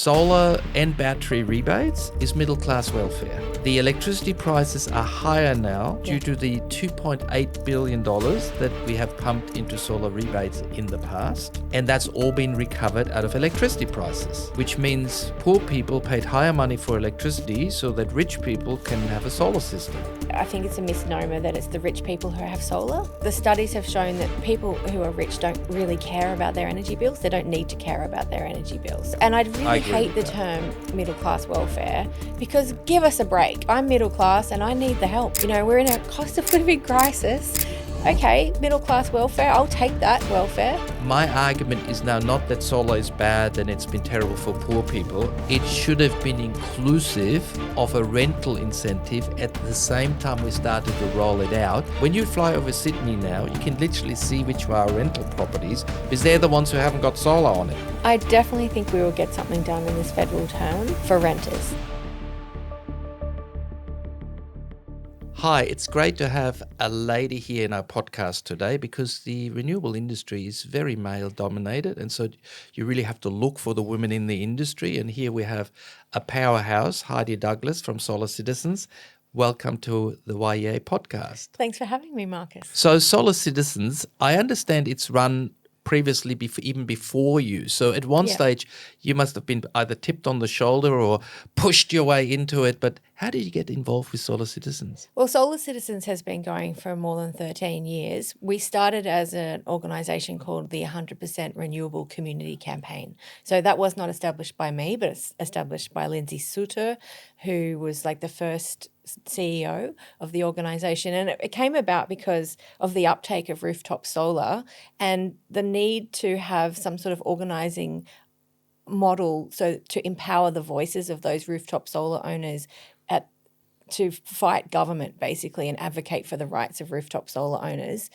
Solar and battery rebates is middle class welfare. The electricity prices are higher now due to the $2.8 billion that we have pumped into solar rebates in the past. And that's all been recovered out of electricity prices, which means poor people paid higher money for electricity so that rich people can have a solar system. I think it's a misnomer that it's the rich people who have solar. The studies have shown that people who are rich don't really care about their energy bills. They don't need to care about their energy bills. And I really hate the term middle class welfare because give us a break. I'm middle class and I need the help. You know, we're in a cost of living crisis. Okay, middle class welfare, I'll take that welfare. My argument is now not that solar is bad and it's been terrible for poor people. It should have been inclusive of a rental incentive at the same time we started to roll it out. When you fly over Sydney now, you can literally see which are rental properties because they're the ones who haven't got solar on it. I definitely think we will get something done in this federal term for renters. Hi, it's great to have a lady here in our podcast today because the renewable industry is very male dominated, and so you really have to look for the women in the industry. And here we have a powerhouse, Heidi Douglas from Solar Citizens. Welcome to the YEA podcast. Thanks for having me, Markus. So Solar Citizens, I understand it's run previously even before you. So at one stage, you must have been either tipped on the shoulder or pushed your way into it. But how did you get involved with Solar Citizens? Well, Solar Citizens has been going for more than 13 years. We started as an organisation called the 100% Renewable Community Campaign. So that was not established by me, but it's established by Lindsay Suter, who was like the first CEO of the organisation. And it came about because of the uptake of rooftop solar and the need to have some sort of organising model so to empower the voices of those rooftop solar owners to fight government basically and advocate for the rights of rooftop solar owners.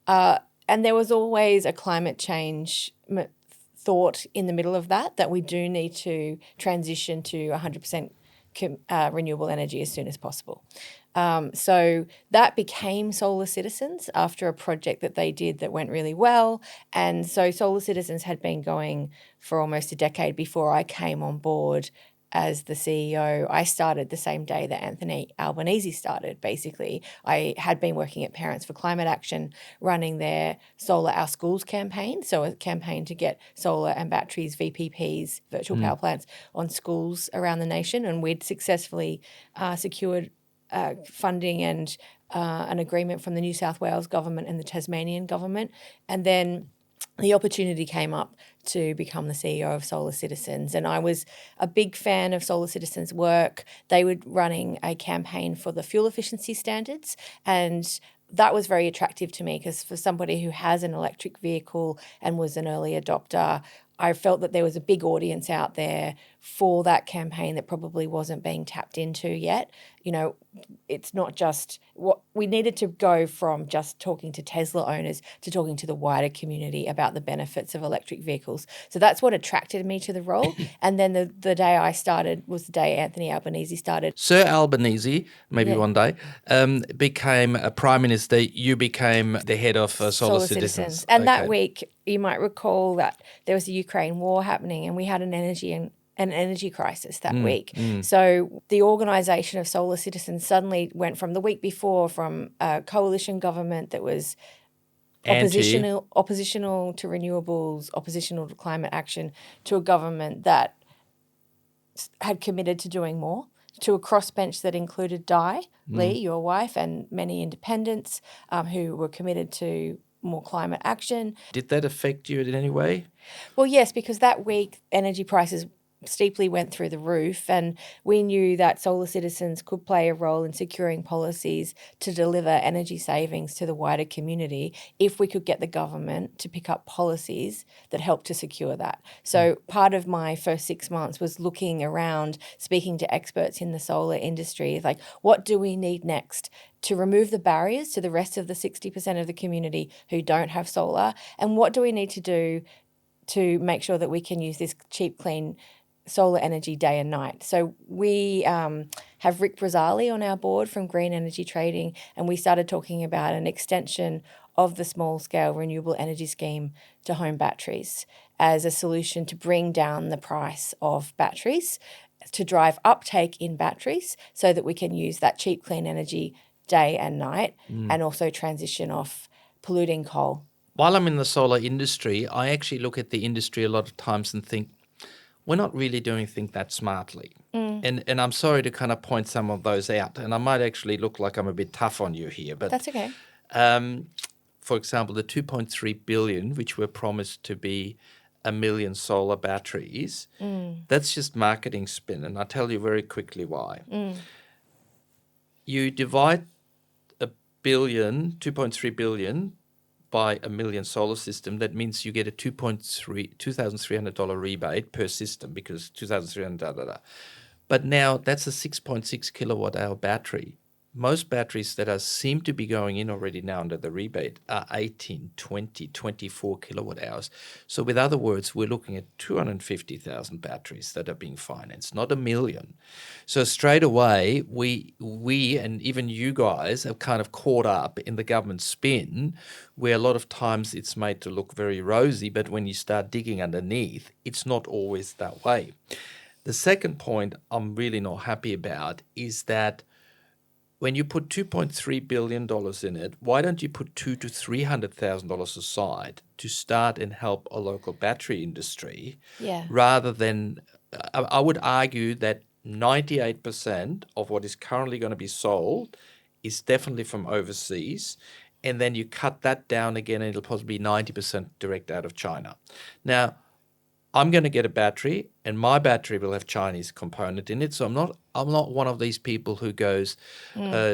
And there was always a climate change thought in the middle of that we do need to transition to 100% renewable energy as soon as possible. So that became Solar Citizens after a project that they did that went really well. And so Solar Citizens had been going for almost a decade before I came on board as the CEO. I started the same day that Anthony Albanese started, basically. I had been working at Parents for Climate Action, running their Solar Our Schools campaign, so a campaign to get solar and batteries, VPPs, virtual power plants, on schools around the nation. And we'd successfully secured funding and an agreement from the New South Wales government and the Tasmanian government. And then the opportunity came up to become the CEO of Solar Citizens. And I was a big fan of Solar Citizens' work. They were running a campaign for the fuel efficiency standards, and that was very attractive to me because for somebody who has an electric vehicle and was an early adopter, I felt that there was a big audience out there for that campaign that probably wasn't being tapped into yet. You know, it's not just what we needed to go from just talking to Tesla owners to talking to the wider community about the benefits of electric vehicles. So that's what attracted me to the role. And then the day I started was the day Anthony Albanese started. Sir Albanese, maybe one day, became a prime minister. You became the head of Solar Citizens. And that week, you might recall that there was a Ukraine war happening and we had an energy crisis that week. So the organisation of Solar Citizens suddenly went from the week before from a coalition government that was oppositional to renewables, oppositional to climate action, to a government that had committed to doing more, to a crossbench that included Di Lee, your wife, and many independents who were committed to more climate action. Did that affect you in any way? Well, yes, because that week energy prices steeply went through the roof, and we knew that Solar Citizens could play a role in securing policies to deliver energy savings to the wider community if we could get the government to pick up policies that helped to secure that. So part of my first 6 months was looking around, speaking to experts in the solar industry, like what do we need next to remove the barriers to the rest of the 60% of the community who don't have solar, and what do we need to do to make sure that we can use this cheap, clean solar energy day and night. So we have Rick Brazali on our board from Green Energy Trading, and we started talking about an extension of the small-scale renewable energy scheme to home batteries as a solution to bring down the price of batteries, to drive uptake in batteries so that we can use that cheap, clean energy day and night and also transition off polluting coal. While I'm in the solar industry, I actually look at the industry a lot of times and think, we're not really doing things that smartly. And I'm sorry to kind of point some of those out. And I might actually look like I'm a bit tough on you here. But That's okay. for example, the 2.3 billion, which were promised to be 1 million solar batteries, that's just marketing spin. And I'll tell you very quickly why. You divide 2.3 billion by 1 million solar system, that means you get a $2,300 rebate per system because 2,300 But now that's a 6.6 kilowatt hour battery. Most batteries that seem to be going in already now under the rebate are 18, 20, 24 kilowatt hours. So with other words, we're looking at 250,000 batteries that are being financed, not 1 million. So straight away, we and even you guys have kind of caught up in the government spin where a lot of times it's made to look very rosy, but when you start digging underneath, it's not always that way. The second point I'm really not happy about is that when you put $2.3 billion in it, why don't you put $200,000 to $300,000 aside to start and help a local battery industry rather than I would argue that 98% of what is currently going to be sold is definitely from overseas, and then you cut that down again and it'll probably be 90% direct out of China. Now, I'm going to get a battery, and my battery will have Chinese component in it. So I'm not one of these people who goes,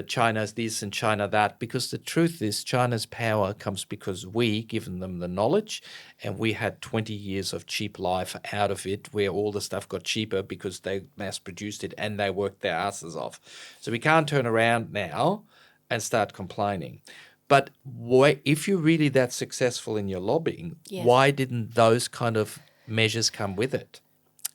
China's this and China that, because the truth is China's power comes because we given them the knowledge, and we had 20 years of cheap life out of it where all the stuff got cheaper because they mass produced it and they worked their asses off. So we can't turn around now and start complaining. But if you're really that successful in your lobbying, why didn't those kind of measures come with it?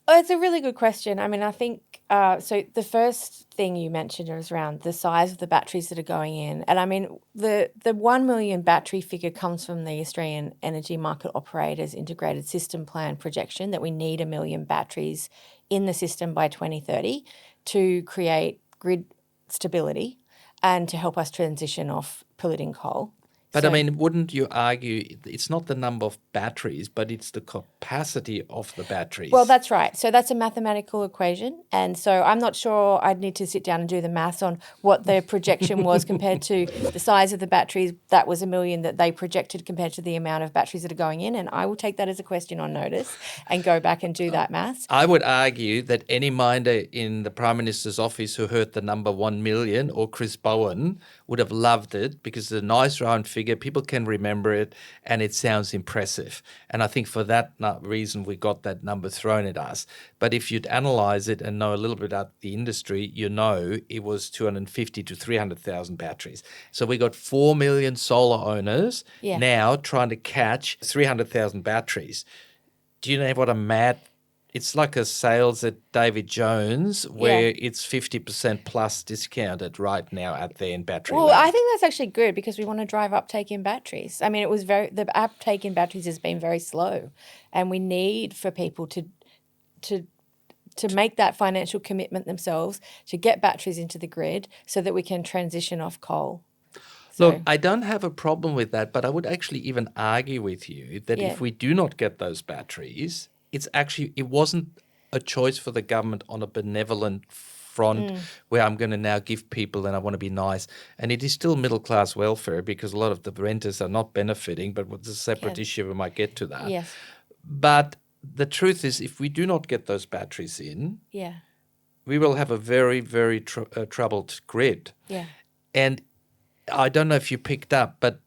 Oh, it's a really good question. I mean, I think so the first thing you mentioned is around the size of the batteries that are going in. And I mean, the 1 million battery figure comes from the Australian Energy Market Operators Integrated System Plan projection that we need 1 million batteries in the system by 2030 to create grid stability and to help us transition off polluting coal. But I mean, wouldn't you argue it's not the number of batteries, but it's the capacity of the batteries? Well, that's right. So that's a mathematical equation. And so I'm not sure, I'd need to sit down and do the maths on what the projection was compared to the size of the batteries. That was 1 million that they projected compared to the amount of batteries that are going in. And I will take that as a question on notice and go back and do that maths. I would argue that any minder in the Prime Minister's office who heard the number 1 million or Chris Bowen would have loved it because it's a nice round figure. People can remember it and it sounds impressive. And I think for that reason, we got that number thrown at us. But if you'd analyze it and know a little bit about the industry, you know it was 250 to 300,000 batteries. So we got 4 million solar owners now trying to catch 300,000 batteries. Do you know what a mad... It's like a sales at David Jones where it's 50% plus discounted right now out there in battery land. I think that's actually good because we want to drive uptake in batteries. I mean, the uptake in batteries has been very slow, and we need for people to make that financial commitment themselves to get batteries into the grid so that we can transition off coal. Look, I don't have a problem with that, but I would actually even argue with you that if we do not get those batteries, it wasn't a choice for the government on a benevolent front where I'm going to now give people and I want to be nice. And it is still middle class welfare because a lot of the renters are not benefiting, but it's a separate issue. We might get to that. Yes. But the truth is, if we do not get those batteries in, we will have a very, very troubled grid. Yeah. And I don't know if you picked up, but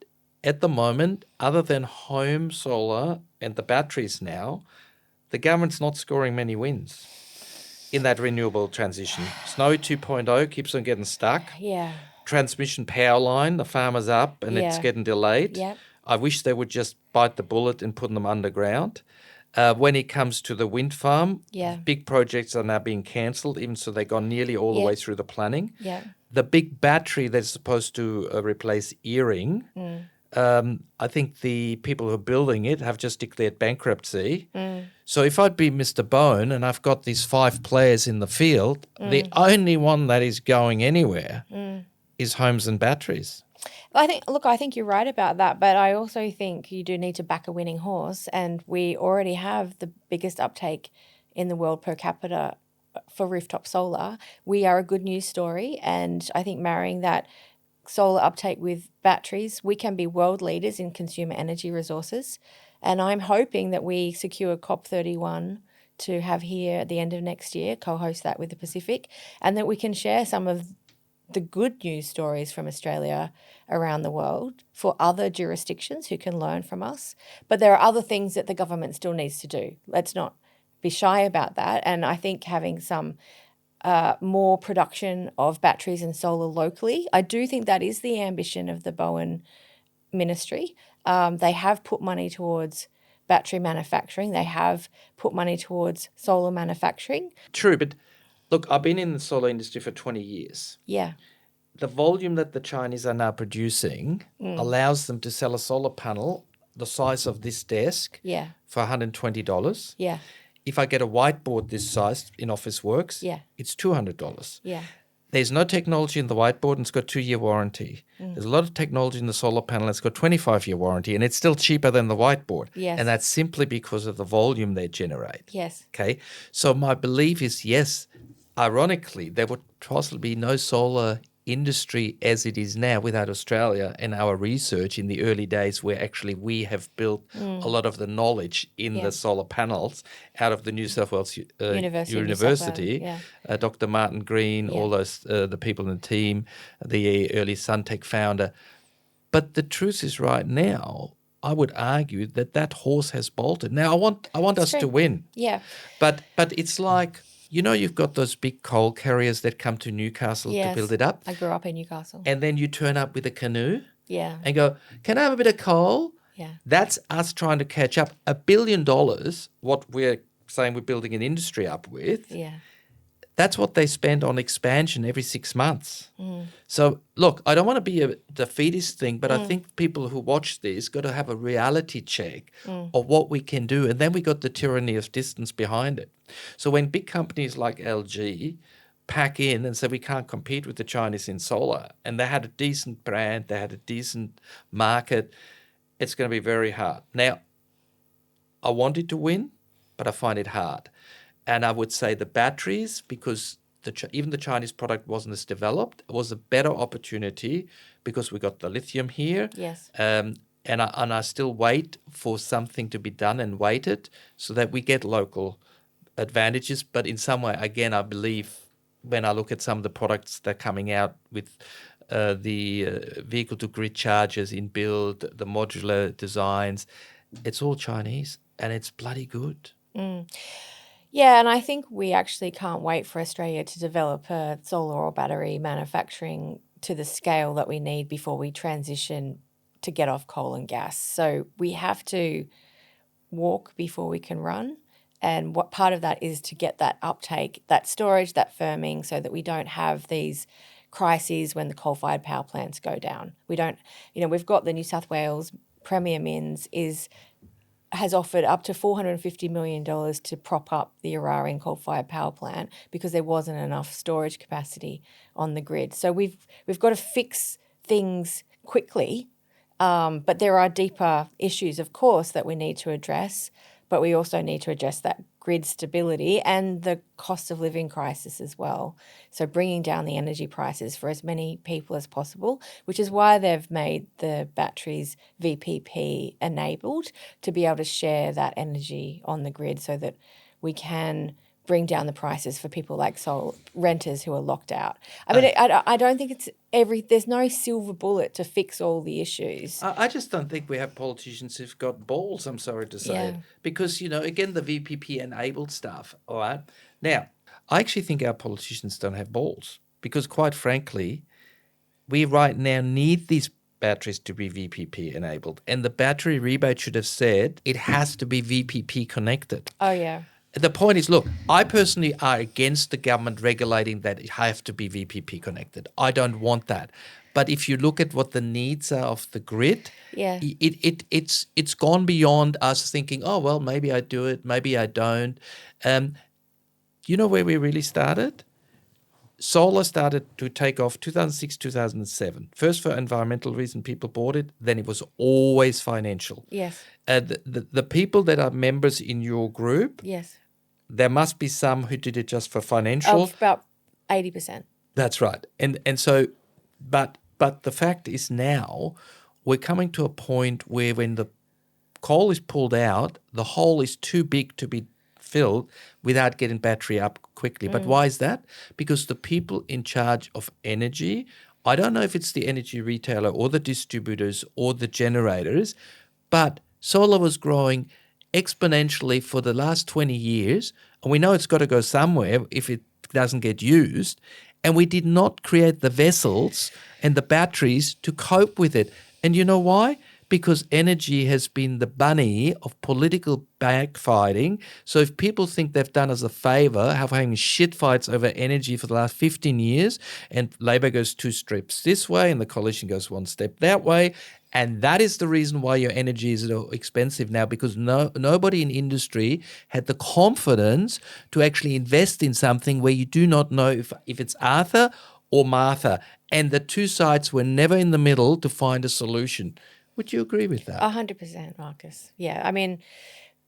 at the moment, other than home solar and the batteries now, the government's not scoring many wins in that renewable transition. Snowy 2.0 keeps on getting stuck. Yeah. Transmission power line, the farmer's up and it's getting delayed. Yep. I wish they would just bite the bullet and put them underground. When it comes to the wind farm, big projects are now being cancelled, even so they've gone nearly all the way through the planning. Yeah. The big battery that's supposed to replace earring I think the people who are building it have just declared bankruptcy. So if I'd be Mr. Bone and I've got these 5 players in the field, the only one that is going anywhere is homes and batteries. I think you're right about that, but I also think you do need to back a winning horse, and we already have the biggest uptake in the world per capita for rooftop solar. We are a good news story, and I think marrying that solar uptake with batteries, we can be world leaders in consumer energy resources. And I'm hoping that we secure COP31 to have here at the end of next year, co-host that with the Pacific, and that we can share some of the good news stories from Australia around the world for other jurisdictions who can learn from us. But there are other things that the government still needs to do. Let's not be shy about that. And I think having some more production of batteries and solar locally, I do think that is the ambition of the Bowen ministry. They have put money towards battery manufacturing. They have put money towards solar manufacturing. True, but look, I've been in the solar industry for 20 years. Yeah. The volume that the Chinese are now producing allows them to sell a solar panel the size of this desk for $120. Yeah. If I get a whiteboard this size in Officeworks, it's $200. Yeah. There's no technology in the whiteboard and it's got 2-year warranty. There's a lot of technology in the solar panel. It's got 25-year warranty and it's still cheaper than the whiteboard. Yes. And that's simply because of the volume they generate. Yes. Okay. So my belief is, yes, ironically, there would possibly be no solar industry as it is now without Australia and our research in the early days where actually we have built a lot of the knowledge in the solar panels out of the New South Wales University. Dr. Martin Green, all those the people in the team, the early Suntech founder. But the truth is right now, I would argue that horse has bolted. Now I want us to win. Yeah. But it's like, you know, you've got those big coal carriers that come to Newcastle to build it up. I grew up in Newcastle. And then you turn up with a canoe and go, can I have a bit of coal? Yeah. That's us trying to catch up. $1 billion, what we're saying we're building an industry up with, that's what they spend on expansion every 6 months. So, look, I don't want to be a defeatist thing, but I think people who watch this got to have a reality check of what we can do. And then we got the tyranny of distance behind it. So when big companies like LG pack in and say we can't compete with the Chinese in solar, and they had a decent brand, they had a decent market, it's going to be very hard. Now, I wanted to win, but I find it hard. And I would say the batteries, because even the Chinese product wasn't as developed, it was a better opportunity because we got the lithium here. Yes. And I still wait for something to be done and waited so that we get local advantages. But in some way, again, I believe when I look at some of the products that are coming out with the vehicle-to-grid chargers in build, the modular designs, it's all Chinese and it's bloody good. Yeah, and I think we actually can't wait for Australia to develop a solar or battery manufacturing to the scale that we need before we transition to get off coal and gas. So we have to walk before we can run. And what part of that is to get that uptake, that storage, that firming, so that we don't have these crises when the coal-fired power plants go down. We don't, we've got the New South Wales Premier Mins has offered up to $450 million to prop up the Eraring coal-fired power plant because there wasn't enough storage capacity on the grid. So we've got to fix things quickly, but there are deeper issues, of course, that we need to address, but we also need to address that grid stability and the cost of living crisis as well. So bringing down the energy prices for as many people as possible, which is why they've made the batteries VPP enabled to be able to share that energy on the grid so that we can bring down the prices for people like renters who are locked out. I mean, I don't think there's no silver bullet to fix all the issues. I just don't think we have politicians who've got balls, I'm sorry to say. Because, again, the VPP enabled stuff, all right? Now, I actually think our politicians don't have balls because, quite frankly, we right now need these batteries to be VPP enabled. And the battery rebate should have said it has to be VPP connected. Oh, yeah. The point is, look, I personally are against the government regulating that it have to be VPP connected. I don't want that. But if you look at what the needs are of the grid, Yeah. it's gone beyond us thinking, oh, well, maybe I do it, maybe I don't. You know where we really started? Solar started to take off 2006, 2007. First for environmental reason, people bought it. Then it was always financial. Yes. The people that are members in your group, Yes. there must be some who did it just for financial. Of about 80%. That's right. And so, but the fact is now we're coming to a point where when the coal is pulled out, the hole is too big to be filled without getting battery up quickly. But why is that? Because the people in charge of energy, I don't know if it's the energy retailer or the distributors or the generators, but solar was growing exponentially for the last 20 years, and we know it's got to go somewhere if it doesn't get used, and we did not create the vessels and the batteries to cope with it. And you know why? Because energy has been the bunny of political backfighting. So if people think they've done us a favour, having shit fights over energy for the last 15 years, and Labor goes 2 steps this way and the coalition goes 1 step that way, and that is the reason why your energy is so expensive now, because nobody in industry had the confidence to actually invest in something where you do not know if it's Arthur or Martha. And the two sides were never in the middle to find a solution. Would you agree with that? 100%, Marcus. Yeah, I mean,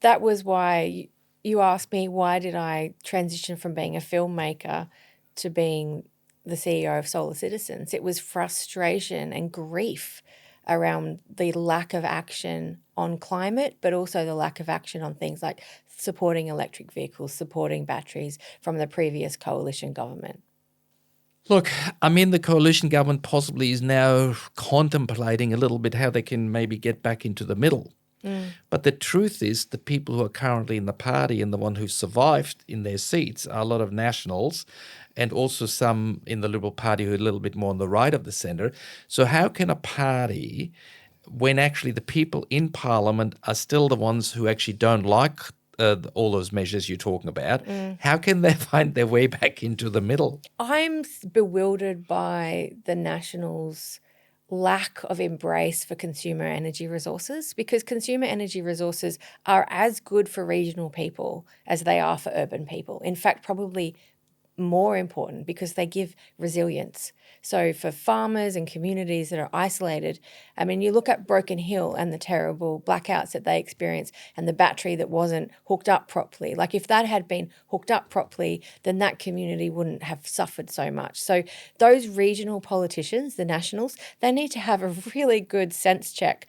that was why you asked me, why did I transition from being a filmmaker to being the CEO of Solar Citizens? It was frustration and grief around the lack of action on climate, but also the lack of action on things like supporting electric vehicles, supporting batteries from the previous coalition government. Look, I mean, the coalition government possibly is now contemplating a little bit how they can maybe get back into the middle. But the truth is the people who are currently in the party and the one who survived in their seats are a lot of nationals and also some in the Liberal Party who are a little bit more on the right of the centre. So how can a party, when actually the people in Parliament are still the ones who actually don't like all those measures you're talking about, how can they find their way back into the middle? I'm bewildered by the Nationals' lack of embrace for consumer energy resources, because consumer energy resources are as good for regional people as they are for urban people. In fact, probably more important, because they give resilience. So for farmers and communities that are isolated, I mean, you look at Broken Hill and the terrible blackouts that they experience and the battery that wasn't hooked up properly. Like if that had been hooked up properly, then that community wouldn't have suffered so much. So those regional politicians, the Nationals, they need to have a really good sense check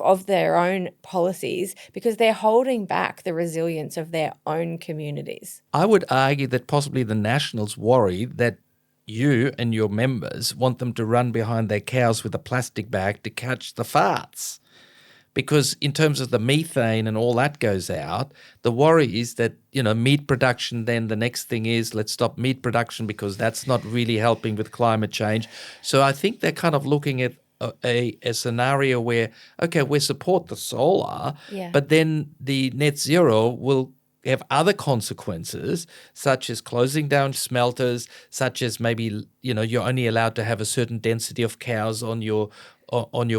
of their own policies, because they're holding back the resilience of their own communities. I would argue that possibly the Nationals worry that you and your members want them to run behind their cows with a plastic bag to catch the farts. Because in terms of the methane and all that goes out, the worry is that, meat production, then the next thing is let's stop meat production because that's not really helping with climate change. So I think they're kind of looking at a scenario where, okay, we support the solar, but then the net zero will have other consequences, such as closing down smelters, such as maybe, you're only allowed to have a certain density of cows on your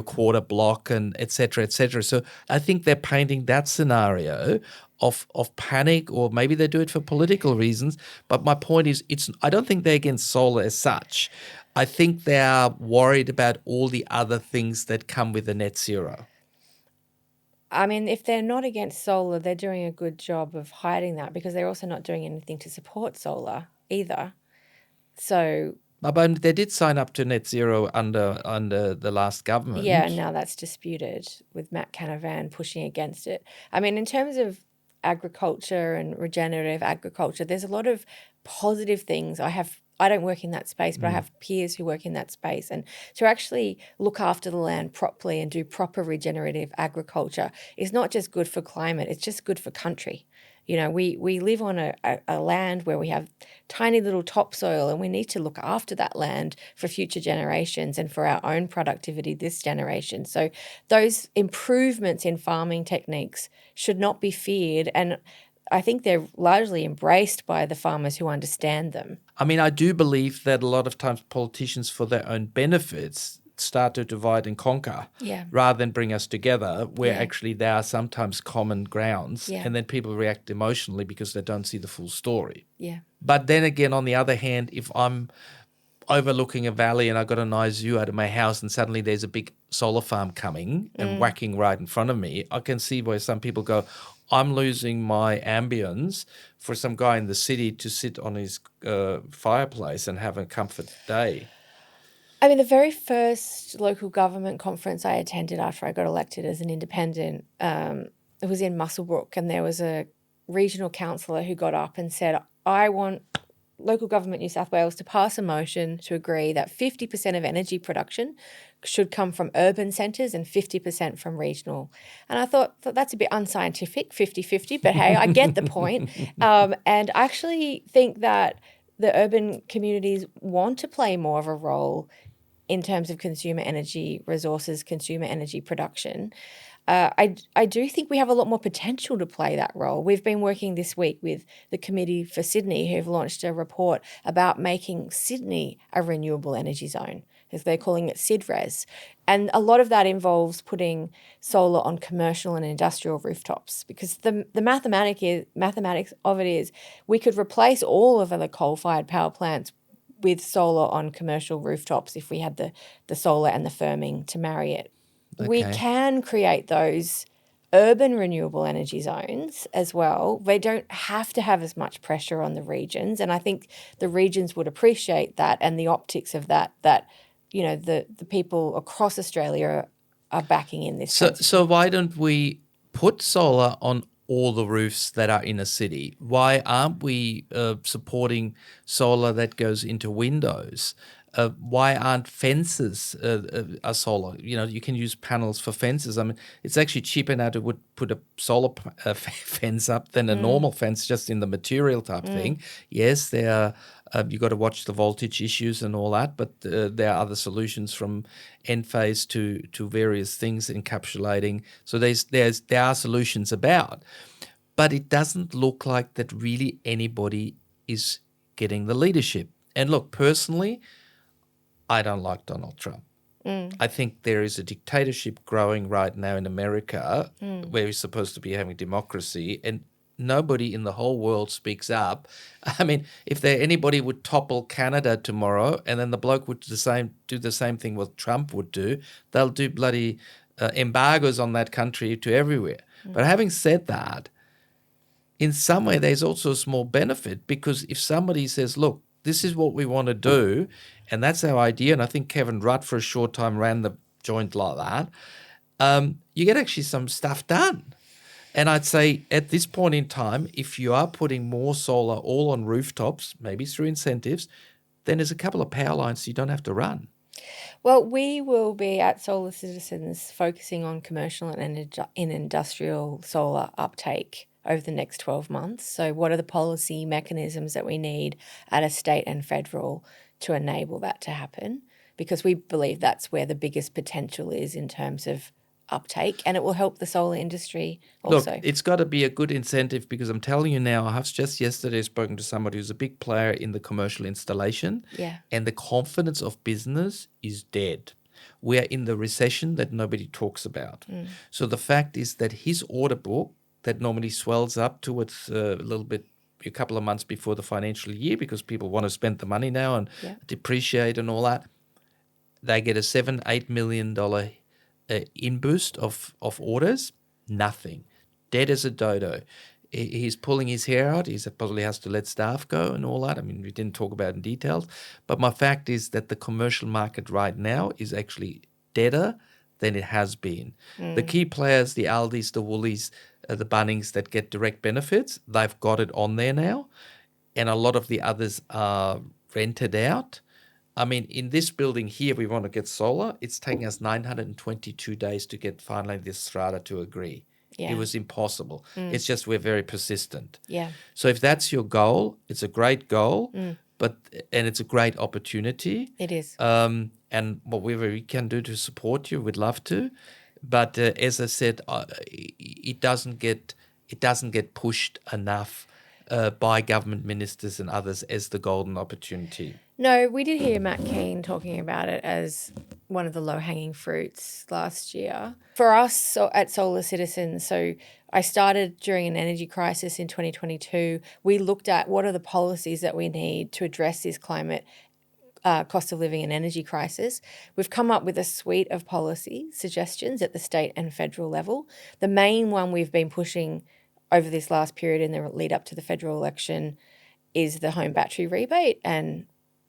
quarter block, and et cetera, et cetera. So I think they're painting that scenario of panic, or maybe they do it for political reasons. But my point is, I don't think they're against solar as such. I think they are worried about all the other things that come with the net zero. I mean, if they're not against solar, they're doing a good job of hiding that, because they're also not doing anything to support solar either. So, but they did sign up to net zero under the last government. Yeah, now that's disputed with Matt Canavan pushing against it. I mean, in terms of agriculture and regenerative agriculture, there's a lot of positive things. I don't work in that space, but I have peers who work in that space. And to actually look after the land properly and do proper regenerative agriculture is not just good for climate, it's just good for country. We live on a land where we have tiny little topsoil, and we need to look after that land for future generations and for our own productivity this generation. So those improvements in farming techniques should not be feared, and I think they're largely embraced by the farmers who understand them. I mean, I do believe that a lot of times politicians, for their own benefits, start to divide and conquer Yeah. rather than bring us together, where Yeah. actually there are sometimes common grounds, Yeah. and then people react emotionally because they don't see the full story. Yeah. But then again, on the other hand, if I'm overlooking a valley and I've got a nice view out of my house and suddenly there's a big solar farm coming and whacking right in front of me, I can see where some people go, I'm losing my ambience for some guy in the city to sit on his fireplace and have a comfort day. I mean, the very first local government conference I attended after I got elected as an independent, it was in Muswellbrook, and there was a regional councillor who got up and said, I want local government New South Wales to pass a motion to agree that 50% of energy production should come from urban centres and 50% from regional. And I thought that's a bit unscientific, 50-50, but hey, I get the point. And I actually think that the urban communities want to play more of a role in terms of consumer energy resources, consumer energy production. I do think we have a lot more potential to play that role. We've been working this week with the Committee for Sydney, who've launched a report about making Sydney a renewable energy zone, as they're calling it SydRes. And a lot of that involves putting solar on commercial and industrial rooftops, because the mathematics of it is we could replace all of the coal-fired power plants with solar on commercial rooftops if we had the solar and the firming to marry it. We Okay. can create those urban renewable energy zones as well. They don't have to have as much pressure on the regions, and I think the regions would appreciate that and the optics of that, the people across Australia are backing in this. So why don't we put solar on all the roofs that are in a city? Why aren't we supporting solar that goes into windows? Why aren't fences are solar? You can use panels for fences. I mean, it's actually cheaper now to put a solar fence up than a normal fence, just in the material type thing. Yes, there are. You've got to watch the voltage issues and all that, but there are other solutions, from end phase to various things encapsulating. So there are solutions about, but it doesn't look like that really anybody is getting the leadership. And look, personally, I don't like Donald Trump. I think there is a dictatorship growing right now in America where we're supposed to be having democracy, and nobody in the whole world speaks up. I mean, if anybody would topple Canada tomorrow and then the bloke would do the same thing what Trump would do, they'll do bloody embargoes on that country to everywhere. But having said that, in some way there's also a small benefit, because if somebody says, look, this is what we want to do, and that's our idea, and I think Kevin Rudd for a short time ran the joint like that, you get actually some stuff done. And I'd say at this point in time, if you are putting more solar all on rooftops, maybe through incentives, then there's a couple of power lines you don't have to run. Well, we will be at Solar Citizens focusing on commercial and industrial solar uptake over the next 12 months. So what are the policy mechanisms that we need at a state and federal to enable that to happen? Because we believe that's where the biggest potential is in terms of uptake, and it will help the solar industry also. Look, it's got to be a good incentive, because I'm telling you now, I have just yesterday spoken to somebody who's a big player in the commercial installation, and the confidence of business is dead. We are in the recession that nobody talks about. So the fact is that his order book that normally swells up towards a little bit, a couple of months before the financial year, because people want to spend the money now and depreciate and all that, they get a $7-8 million in boost of orders. Nothing. Dead as a dodo. He's pulling his hair out. He probably has to let staff go and all that. I mean, we didn't talk about it in details. But my fact is that the commercial market right now is actually deader than it has been. The key players, the Aldis, the Woolies, the Bunnings that get direct benefits, they've got it on there now. And a lot of the others are rented out. I mean, in this building here, we want to get solar. It's taking us 922 days to get finally the strata to agree. It was impossible. It's just we're very persistent. So if that's your goal, it's a great goal, and it's a great opportunity. It is. And whatever we can do to support you, we'd love to. But as I said, it doesn't get pushed enough by government ministers and others as the golden opportunity. No, we did hear Matt Keane talking about it as one of the low-hanging fruits last year. For us at Solar Citizens, so I started during an energy crisis in 2022. We looked at what are the policies that we need to address this climate cost of living and energy crisis. We've come up with a suite of policy suggestions at the state and federal level. The main one we've been pushing over this last period in the lead up to the federal election is the home battery rebate, and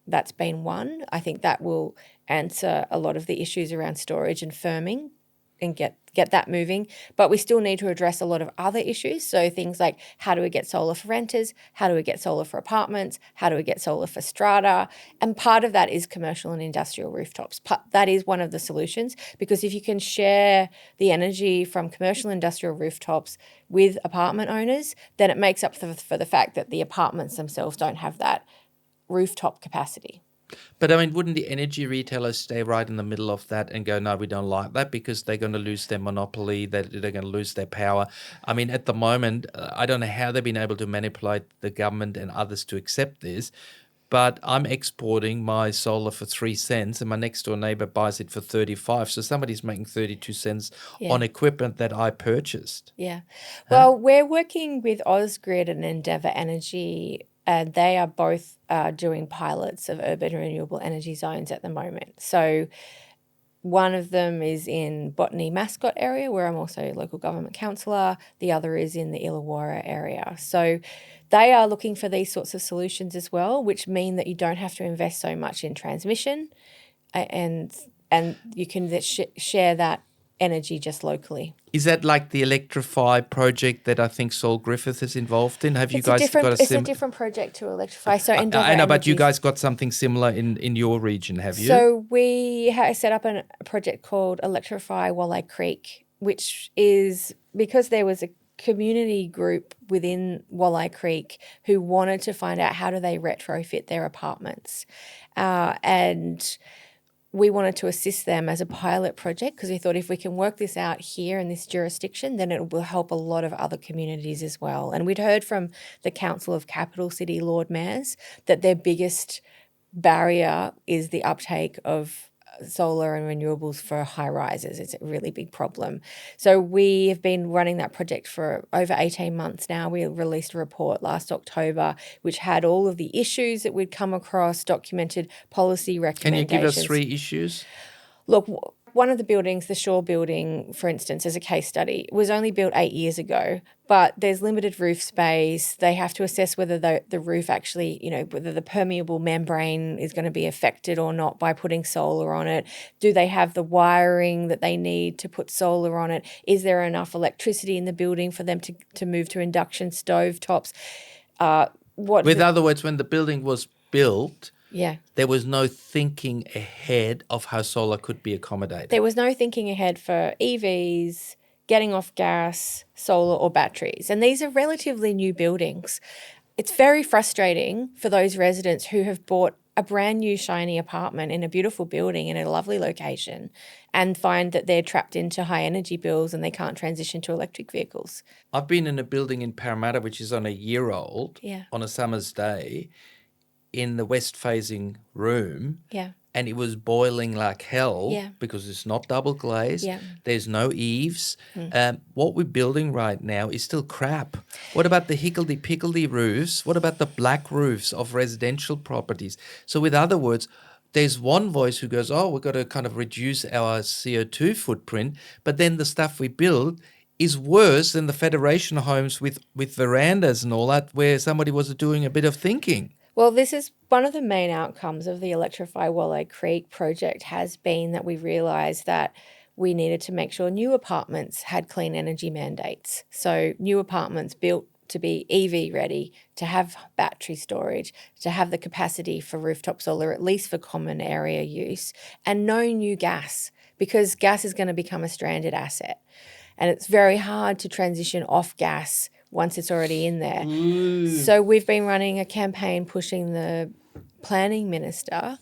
that's been one. I think that will answer a lot of the issues around storage and firming and get that moving. But we still need to address a lot of other issues. So things like, how do we get solar for renters? How do we get solar for apartments? How do we get solar for strata? And part of that is commercial and industrial rooftops. That is one of the solutions, because if you can share the energy from commercial and industrial rooftops with apartment owners, then it makes up for the fact that the apartments themselves don't have that rooftop capacity. But I mean, wouldn't the energy retailers stay right in the middle of that and go, no, we don't like that, because they're going to lose their monopoly, they're going to lose their power? I mean, at the moment, I don't know how they've been able to manipulate the government and others to accept this, but I'm exporting my solar for 3 cents and my next door neighbor buys it for 35. So somebody's making 32 cents on equipment that I purchased. Yeah. Well, we're working with Ausgrid and Endeavour Energy, and they are both doing pilots of urban renewable energy zones at the moment. So one of them is in Botany Mascot area, where I'm also a local government councillor. The other is in the Illawarra area. So they are looking for these sorts of solutions as well, which mean that you don't have to invest so much in transmission, and you can share that energy just locally. Is that like the Electrify project that I think Saul Griffith is involved in? Have you guys got a It's a different project to Electrify. So Endeavour I know, but you Energy's- guys got something similar in your region, have you? So we set up a project called Electrify Walleye Creek, which is because there was a community group within Walleye Creek who wanted to find out how do they retrofit their apartments. And we wanted to assist them as a pilot project, because we thought if we can work this out here in this jurisdiction, then it will help a lot of other communities as well. And we'd heard from the Council of Capital City Lord Mayors that their biggest barrier is the uptake of solar and renewables for high rises. It's a really big problem. So we have been running that project for over 18 months now. We released a report last October which had all of the issues that we'd come across, documented policy recommendations. Can you give us 3 issues? Look, one of the buildings, the Shaw building, for instance, as a case study, was only built 8 years ago, but there's limited roof space. They have to assess whether the roof actually, whether the permeable membrane is going to be affected or not by putting solar on it. Do they have the wiring that they need to put solar on it? Is there enough electricity in the building for them to move to induction stovetops? With other words, when the building was built, yeah, there was no thinking ahead of how solar could be accommodated. There was no thinking ahead for EVs, getting off gas, solar or batteries. And these are relatively new buildings. It's very frustrating for those residents who have bought a brand new shiny apartment in a beautiful building in a lovely location and find that they're trapped into high energy bills and they can't transition to electric vehicles. I've been in a building in Parramatta which is on a year old on a summer's day, in the west-facing room, and it was boiling like hell because it's not double glazed. There's no eaves. What we're building right now is still crap. What about the higgledy-piggledy roofs? What about the black roofs of residential properties? So with other words, there's one voice who goes, we've got to kind of reduce our CO2 footprint, but then the stuff we build is worse than the Federation homes with verandas and all that, where somebody was doing a bit of thinking. Well, this is one of the main outcomes of the Electrify Walleye Creek project, has been that we realised that we needed to make sure new apartments had clean energy mandates. So new apartments built to be EV ready, to have battery storage, to have the capacity for rooftop solar, at least for common area use, and no new gas, because gas is going to become a stranded asset. And it's very hard to transition off gas once it's already in there. So we've been running a campaign pushing the planning minister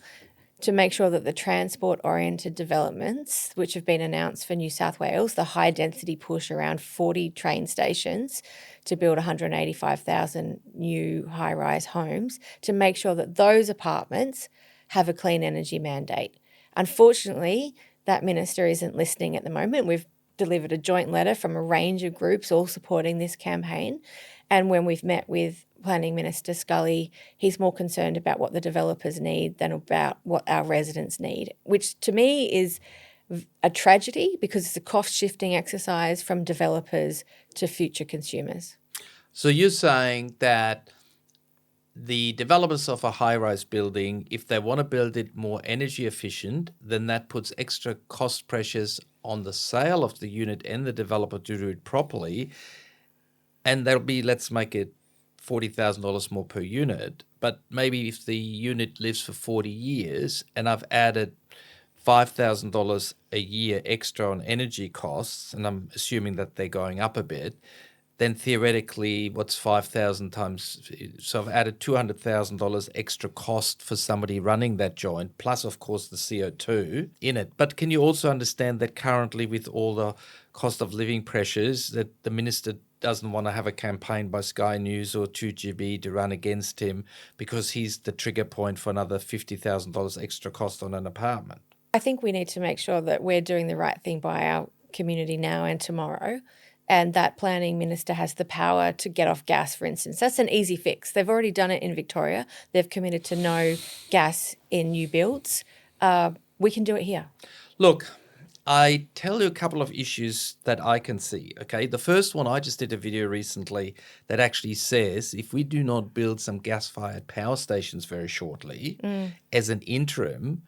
to make sure that the transport-oriented developments, which have been announced for New South Wales, the high-density push around 40 train stations to build 185,000 new high-rise homes, to make sure that those apartments have a clean energy mandate. Unfortunately, that minister isn't listening at the moment. We've delivered a joint letter from a range of groups all supporting this campaign. And when we've met with Planning Minister Scully, he's more concerned about what the developers need than about what our residents need, which to me is a tragedy because it's a cost-shifting exercise from developers to future consumers. So you're saying that the developers of a high-rise building, if they want to build it more energy efficient, then that puts extra cost pressures on the sale of the unit and the developer to do it properly. And there'll be, let's make it $40,000 more per unit. But maybe if the unit lives for 40 years and I've added $5,000 a year extra on energy costs, and I'm assuming that they're going up a bit, then theoretically, what's 5,000 times? So I've added $200,000 extra cost for somebody running that joint, plus, of course, the CO2 in it. But can you also understand that currently with all the cost of living pressures, that the minister doesn't want to have a campaign by Sky News or 2GB to run against him because he's the trigger point for another $50,000 extra cost on an apartment? I think we need to make sure that we're doing the right thing by our community now and tomorrow, and that planning minister has the power to get off gas, for instance. That's an easy fix. They've already done it in Victoria. They've committed to no gas in new builds. We can do it here. Look, I tell you a couple of issues that I can see, okay? The first one, I just did a video recently that actually says if we do not build some gas-fired power stations very shortly as an interim,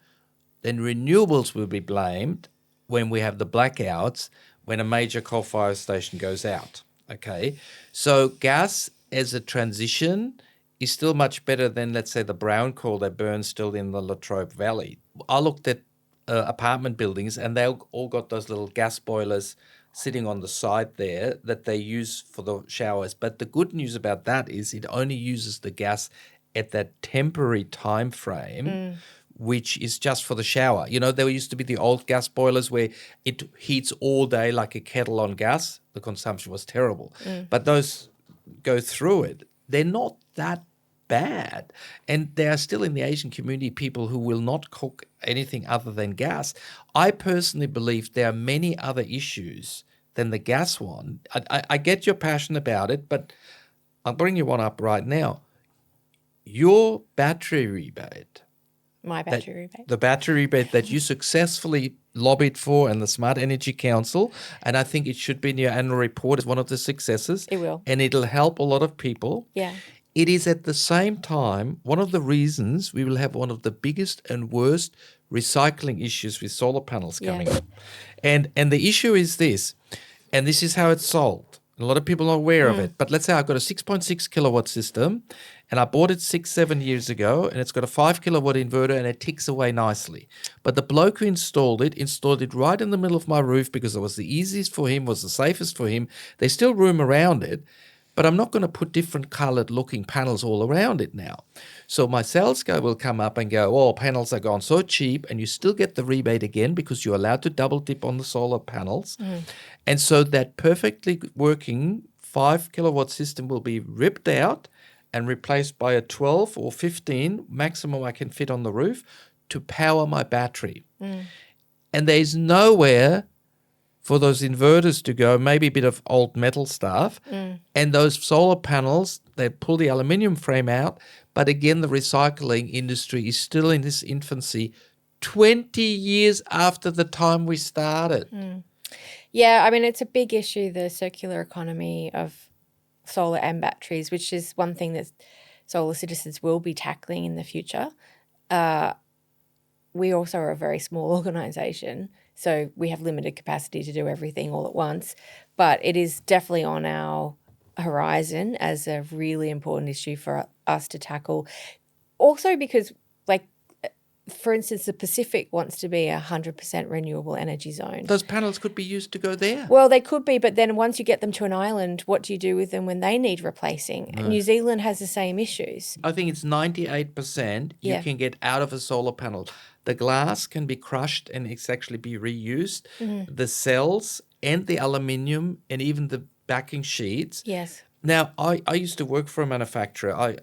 then renewables will be blamed when we have the blackouts when a major coal-fired station goes out, okay? So gas as a transition is still much better than, let's say, the brown coal that burns still in the Latrobe Valley. I looked at apartment buildings and they all got those little gas boilers sitting on the side there that they use for the showers. But the good news about that is it only uses the gas at that temporary time frame, which is just for the shower. You know, there used to be the old gas boilers where it heats all day like a kettle on gas. The consumption was terrible. But those go through it. They're not that bad. And there are still in the Asian community people who will not cook anything other than gas. I personally believe there are many other issues than the gas one. I get your passion about it, but I'll bring you one up right now. Your battery rebate. My battery rebate. The battery rebate that you successfully lobbied for and the Smart Energy Council, and I think it should be in your annual report as one of the successes. It will. And it'll help a lot of people. Yeah. It is at the same time one of the reasons we will have one of the biggest and worst recycling issues with solar panels coming up. And the issue is this, and this is how it's sold. A lot of people are aware of it, but let's say I've got a 6.6 kilowatt system and I bought it 6-7 years ago and it's got a 5 kilowatt inverter and it ticks away nicely. But the bloke who installed it right in the middle of my roof because it was the easiest for him, was the safest for him. There's still room around it, but I'm not going to put different coloured looking panels all around it now. So my sales guy will come up and go, oh, panels are gone so cheap, and you still get the rebate again because you're allowed to double dip on the solar panels. And so that perfectly working 5 kilowatt system will be ripped out and replaced by a 12 or 15 maximum I can fit on the roof to power my battery. And there's nowhere for those inverters to go, maybe a bit of old metal stuff. And those solar panels, they pull the aluminium frame out. But again, the recycling industry is still in its infancy 20 years after the time we started. Yeah, I mean, it's a big issue, the circular economy of solar and batteries, which is one thing that Solar Citizens will be tackling in the future. We also are a very small organisation, so we have limited capacity to do everything all at once. But it is definitely on our horizon as a really important issue for us to tackle. Also because, like, for instance, the Pacific wants to be a 100% renewable energy zone. Those panels could be used to go there. Well, they could be, but then once you get them to an island, what do you do with them when they need replacing? New Zealand has the same issues. I think it's 98% you can get out of a solar panel. The glass can be crushed and it's actually be reused. The cells and the aluminium and even the backing sheets. Yes. Now, I used to work for a manufacturer.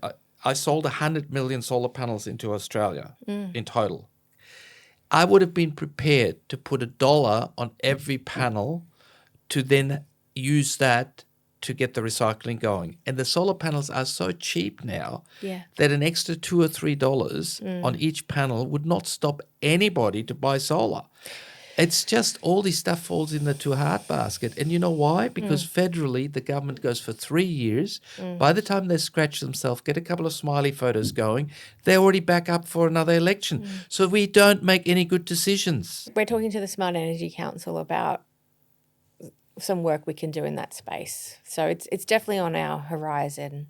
I sold 100 million solar panels into Australia in total. I would have been prepared to put $1 on every panel to then use that to get the recycling going. And the solar panels are so cheap now that an extra $2 or $3 on each panel would not stop anybody to buy solar. It's just all this stuff falls in the too hard basket. And you know why? Because federally, the government goes for 3 years. By the time they scratch themselves, get a couple of smiley photos going, they're already back up for another election. So we don't make any good decisions. We're talking to the Smart Energy Council about some work we can do in that space. So it's definitely on our horizon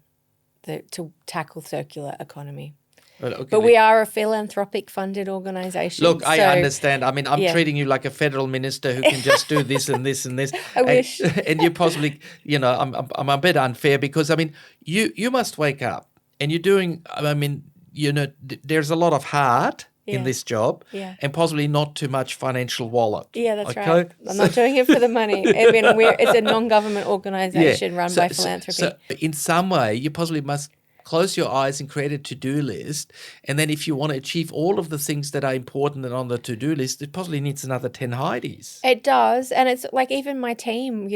to tackle circular economy. But we are a philanthropic funded organisation. Look, I understand. I mean, I'm treating you like a federal minister who can just do this and this and this. I wish. And you possibly, I'm a bit unfair because, I mean, you must wake up and you're doing, I mean, there's a lot of heart in this job and possibly not too much financial wallet. Yeah, that's right. I'm not doing it for the money. I mean, it's a non-government organisation run by philanthropy. So in some way, you possibly must close your eyes and create a to-do list. And then if you want to achieve all of the things that are important and on the to-do list, it possibly needs another 10 Heidis. It does. And it's like even my team,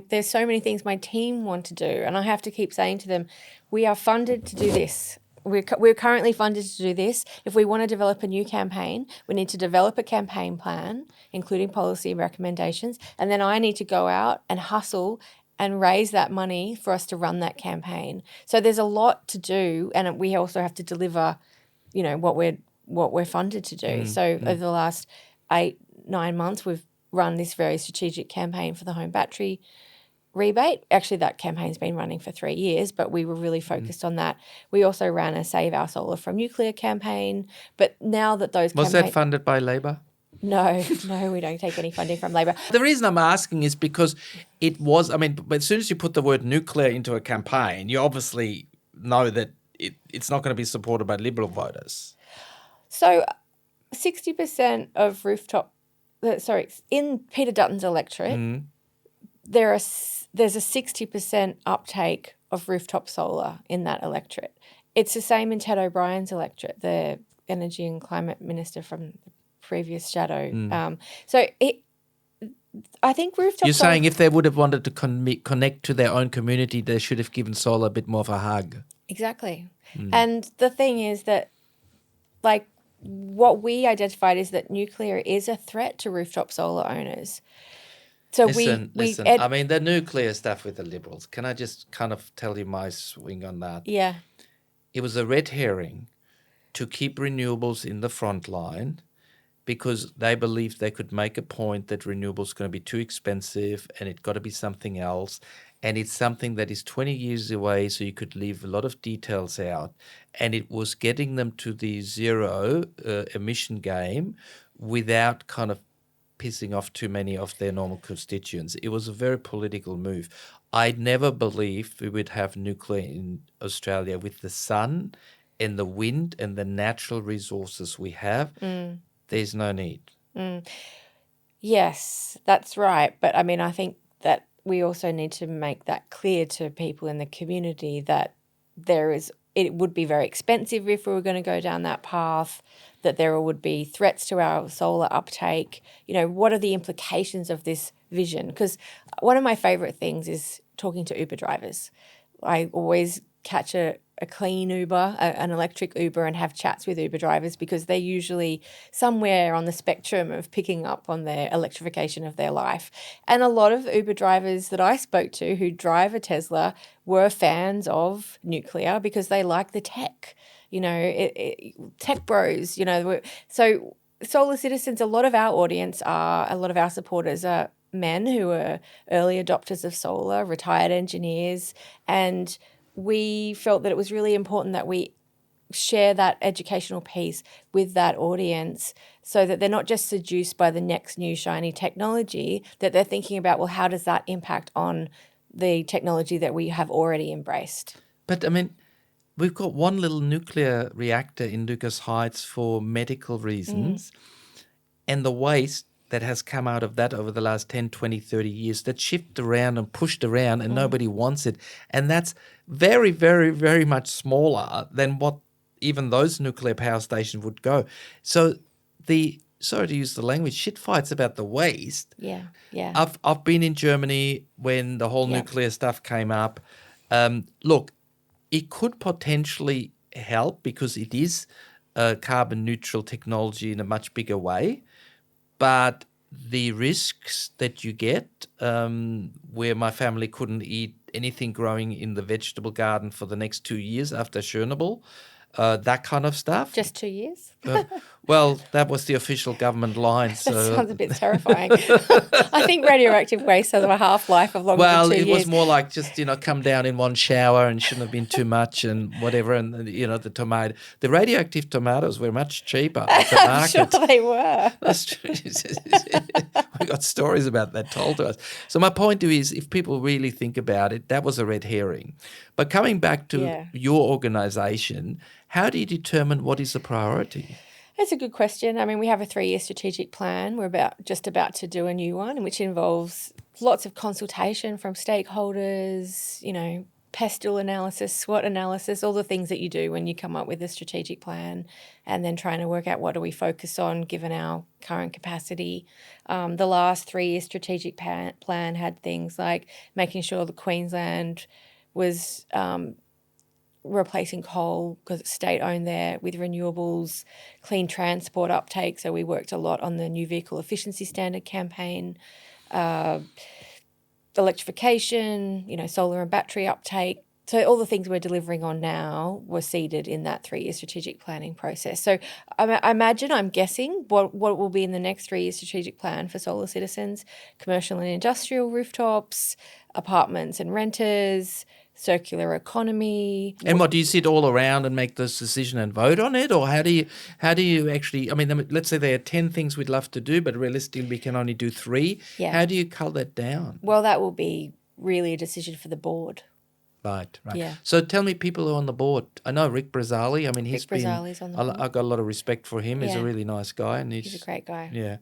there's so many things my team want to do. And I have to keep saying to them, we are funded to do this. We're currently funded to do this. If we want to develop a new campaign, we need to develop a campaign plan, including policy recommendations. And then I need to go out and hustle and raise that money for us to run that campaign. So there's a lot to do, and we also have to deliver, what we're funded to do. So over the last 8-9 months, we've run this very strategic campaign for the home battery rebate. Actually, that campaign's been running for 3 years, but we were really focused on that. We also ran a Save Our Solar from Nuclear campaign. But now that those Was that funded by Labor? No, we don't take any funding from Labor. The reason I'm asking is because it was, but as soon as you put the word nuclear into a campaign, you obviously know that it's not going to be supported by Liberal voters. So 60% of in Peter Dutton's electorate, there's a 60% uptake of rooftop solar in that electorate. It's the same in Ted O'Brien's electorate, the Energy and Climate Minister from the previous shadow. I think rooftop You're solar... saying if they would have wanted to connect to their own community, they should have given solar a bit more of a hug. Exactly. And the thing is that, what we identified is that nuclear is a threat to rooftop solar owners. So listen. The nuclear stuff with the Liberals, can I just kind of tell you my swing on that? Yeah. It was a red herring to keep renewables in the front line because they believed they could make a point that renewables are going to be too expensive and it's got to be something else. And it's something that is 20 years away, so you could leave a lot of details out. And it was getting them to the zero emission game without kind of pissing off too many of their normal constituents. It was a very political move. I never believed we would have nuclear in Australia with the sun and the wind and the natural resources we have. There's no need. Yes, that's right. But I think that we also need to make that clear to people in the community that it would be very expensive if we were going to go down that path, that there would be threats to our solar uptake. What are the implications of this vision? Because one of my favourite things is talking to Uber drivers. I always catch a clean Uber, an electric Uber, and have chats with Uber drivers because they're usually somewhere on the spectrum of picking up on their electrification of their life. And a lot of Uber drivers that I spoke to who drive a Tesla were fans of nuclear because they like the tech, tech bros, So Solar Citizens, a lot of our supporters are men who are early adopters of solar, retired engineers, and we felt that it was really important that we share that educational piece with that audience so that they're not just seduced by the next new shiny technology, that they're thinking about, well, how does that impact on the technology that we have already embraced? But, we've got one little nuclear reactor in Lucas Heights for medical reasons, and the waste that has come out of that over the last 10, 20, 30 years that shifted around and pushed around and nobody wants it. And that's very, very, very much smaller than what even those nuclear power stations would go. So the sorry to use the language, shit fights about the waste. Yeah, yeah. I've been in Germany when the whole nuclear stuff came up. Look, it could potentially help because it is carbon neutral technology in a much bigger way, but the risks that you get, where my family couldn't eat anything growing in the vegetable garden for the next 2 years after Chernobyl, that kind of stuff. Just 2 years? Well, that was the official government line. That So, sounds a bit terrifying. I think radioactive waste has a half-life of longer well, than 2 it years. was more like just, come down in one shower and shouldn't have been too much and whatever. And, the radioactive tomatoes were much cheaper at the I'm market. sure they were. That's true. We got stories about that told to us. So my point is, if people really think about it, that was a red herring. But coming back to your organisation, how do you determine what is the priority? That's a good question. I mean, we have a 3-year strategic plan. We're just about to do a new one, which involves lots of consultation from stakeholders, pestle analysis, SWOT analysis, all the things that you do when you come up with a strategic plan, and then trying to work out what do we focus on given our current capacity. The last 3-year strategic plan had things like making sure that Queensland was replacing coal because it's state-owned there with renewables, clean transport uptake. So we worked a lot on the new vehicle efficiency standard campaign, electrification, solar and battery uptake. So all the things we're delivering on now were seeded in that 3-year strategic planning process. So I'm guessing what will be in the next 3-year strategic plan for solar citizens: commercial and industrial rooftops, apartments and renters, circular economy. And what, do you sit all around and make this decision and vote on it, or how do you actually? I mean, let's say there are 10 things we'd love to do, but realistically we can only do 3. Yeah. How do you cull that down? Well, that will be really a decision for the board. Right. Yeah. So tell me, people who are on the board. I know Rick Brazzali. I mean, Rick Brazzali's on the board. I've got a lot of respect for him. He's a really nice guy, and he's a great guy. Yeah.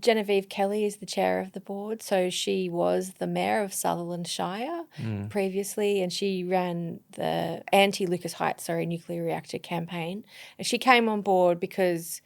Genevieve Kelly is the chair of the board. So she was the mayor of Sutherland Shire previously, and she ran the anti-Lucas Heights, nuclear reactor campaign. And she came on board because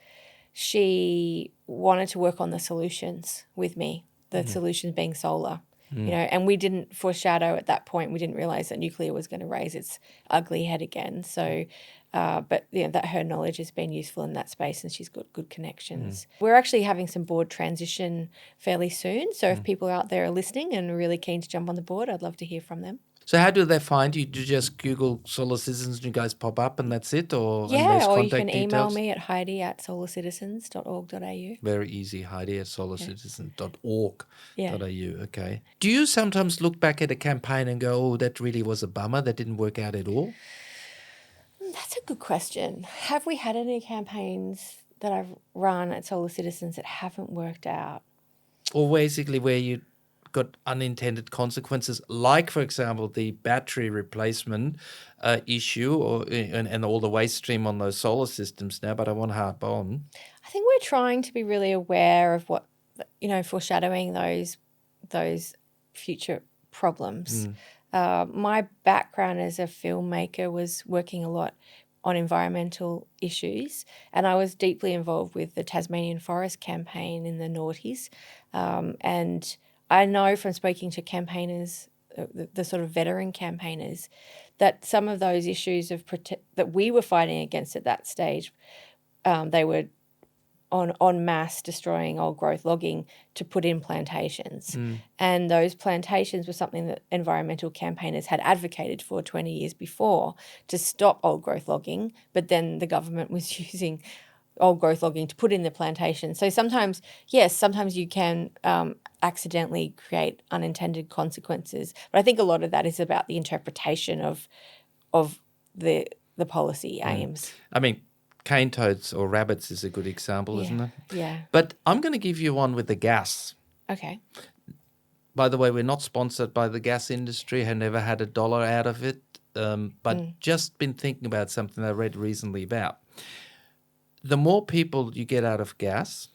she wanted to work on the solutions with me, the solutions being solar. And we didn't foreshadow at that point. We didn't realise that nuclear was going to raise its ugly head again. So, but that her knowledge has been useful in that space, and she's got good connections. We're actually having some board transition fairly soon. So if people out there are listening and are really keen to jump on the board, I'd love to hear from them. So how do they find you? Do you just Google Solar Citizens and you guys pop up and that's it? Or or you can email me at heidi@solarcitizens.org.au. Very easy, Heidi at solarcitizens.org.au. Yeah. Okay. Do you sometimes look back at a campaign and go, oh, that really was a bummer, that didn't work out at all? That's a good question. Have we had any campaigns that I've run at Solar Citizens that haven't worked out? Or basically where you got unintended consequences, like, for example, the battery replacement issue and all the waste stream on those solar systems now, but I want to harp on. I think we're trying to be really aware of what, foreshadowing those future problems. My background as a filmmaker was working a lot on environmental issues, and I was deeply involved with the Tasmanian Forest campaign in the noughties, and I know from speaking to campaigners, the sort of veteran campaigners, that some of those issues that we were fighting against at that stage, they were en masse destroying old growth logging to put in plantations. And those plantations were something that environmental campaigners had advocated for 20 years before to stop old growth logging, but then the government was using old growth logging to put in the plantation. So sometimes you can accidentally create unintended consequences. But I think a lot of that is about the interpretation of the policy aims. I mean, cane toads or rabbits is a good example, isn't it? Yeah. But I'm going to give you one with the gas. Okay. By the way, we're not sponsored by the gas industry. I never had $1 out of it, but just been thinking about something I read recently about. The more people you get out of gas,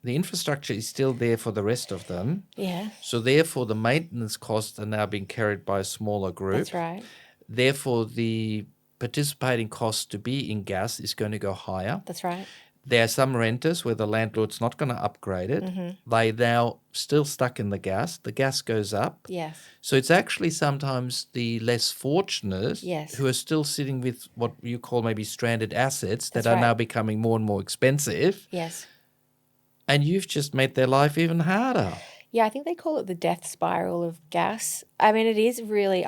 the infrastructure is still there for the rest of them. Yeah. So therefore, the maintenance costs are now being carried by a smaller group. That's right. Therefore, the participating cost to be in gas is going to go higher. That's right. There are some renters where the landlord's not going to upgrade it. Mm-hmm. They now still stuck in the gas. The gas goes up. Yes. So it's actually sometimes the less fortunate Yes. who are still sitting with what you call maybe stranded assets that That's are right. now becoming more and more expensive. Yes. And you've just made their life even harder. Yeah, I think they call it the death spiral of gas. I mean, it is really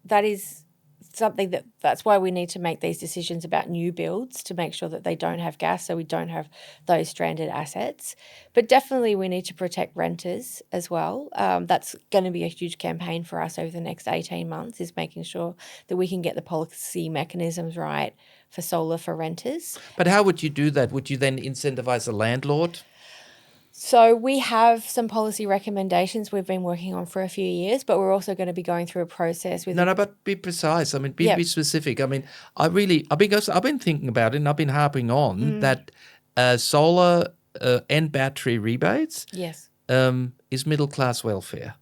that is something that's why we need to make these decisions about new builds to make sure that they don't have gas, so we don't have those stranded assets. But definitely we need to protect renters as well. That's going to be a huge campaign for us over the next 18 months, is making sure that we can get the policy mechanisms right for solar for renters. But how would you do that? Would you then incentivize a landlord? So we have some policy recommendations we've been working on for a few years, but we're also going to be going through a process with... No, but be precise. I mean, be specific. I mean, I've been thinking about it and I've been harping on that solar and battery rebates Yes. is middle-class welfare.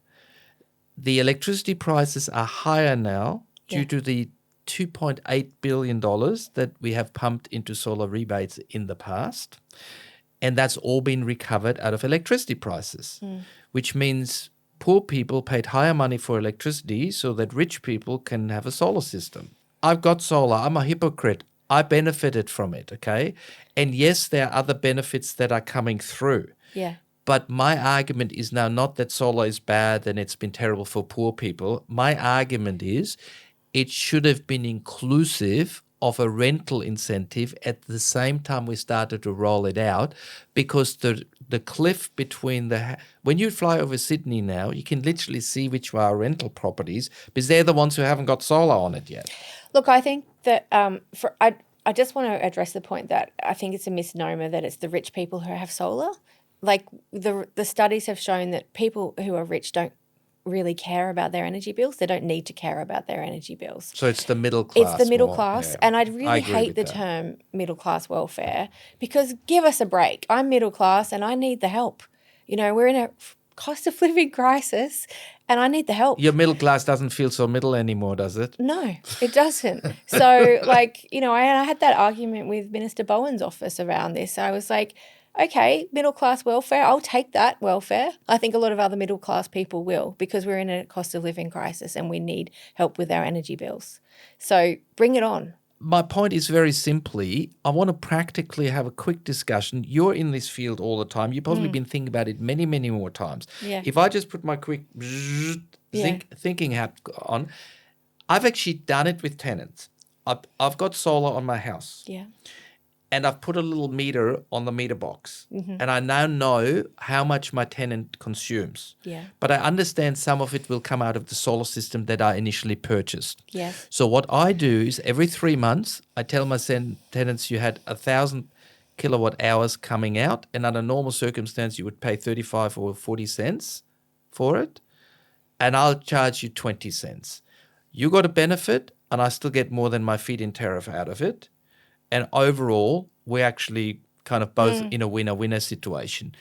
The electricity prices are higher now due to the $2.8 billion that we have pumped into solar rebates in the past. And that's all been recovered out of electricity prices, which means poor people paid higher money for electricity so that rich people can have a solar system. I've got solar. I'm a hypocrite. I benefited from it, okay? And yes, there are other benefits that are coming through. Yeah. But my argument is now not that solar is bad and it's been terrible for poor people. My argument is it should have been inclusive of a rental incentive at the same time we started to roll it out, because the cliff between when you fly over Sydney now, you can literally see which are rental properties because they're the ones who haven't got solar on it yet. Look, I think that I just want to address the point that I think it's a misnomer that it's the rich people who have solar. Like the studies have shown that people who are rich don't really care about their energy bills. They don't need to care about their energy bills. So it's the middle class. It's the middle more, class. yeah. And I'd really hate the term middle class welfare, because give us a break. I'm middle class and I need the help. You know, we're in a cost of living crisis and I need the help. Your middle class doesn't feel so middle anymore, does it? No, it doesn't. So I had that argument with Minister Bowen's office around this. I was like, okay, middle class welfare, I'll take that welfare. I think a lot of other middle class people will, because we're in a cost of living crisis and we need help with our energy bills. So bring it on. My point is very simply, I want to practically have a quick discussion. You're in this field all the time. You've probably been thinking about it many, many more times. Yeah. If I just put my quick thinking hat on, I've actually done it with tenants. I've got solar on my house. Yeah. And I've put a little meter on the meter box. Mm-hmm. And I now know how much my tenant consumes. Yeah. But I understand some of it will come out of the solar system that I initially purchased. Yes. So what I do is every 3 months, I tell my tenants you had 1,000 kilowatt hours coming out. And under normal circumstance, you would pay 35 or 40 cents for it. And I'll charge you 20 cents. You got a benefit, and I still get more than my feed-in tariff out of it. And overall, we're actually kind of both in a winner-winner situation.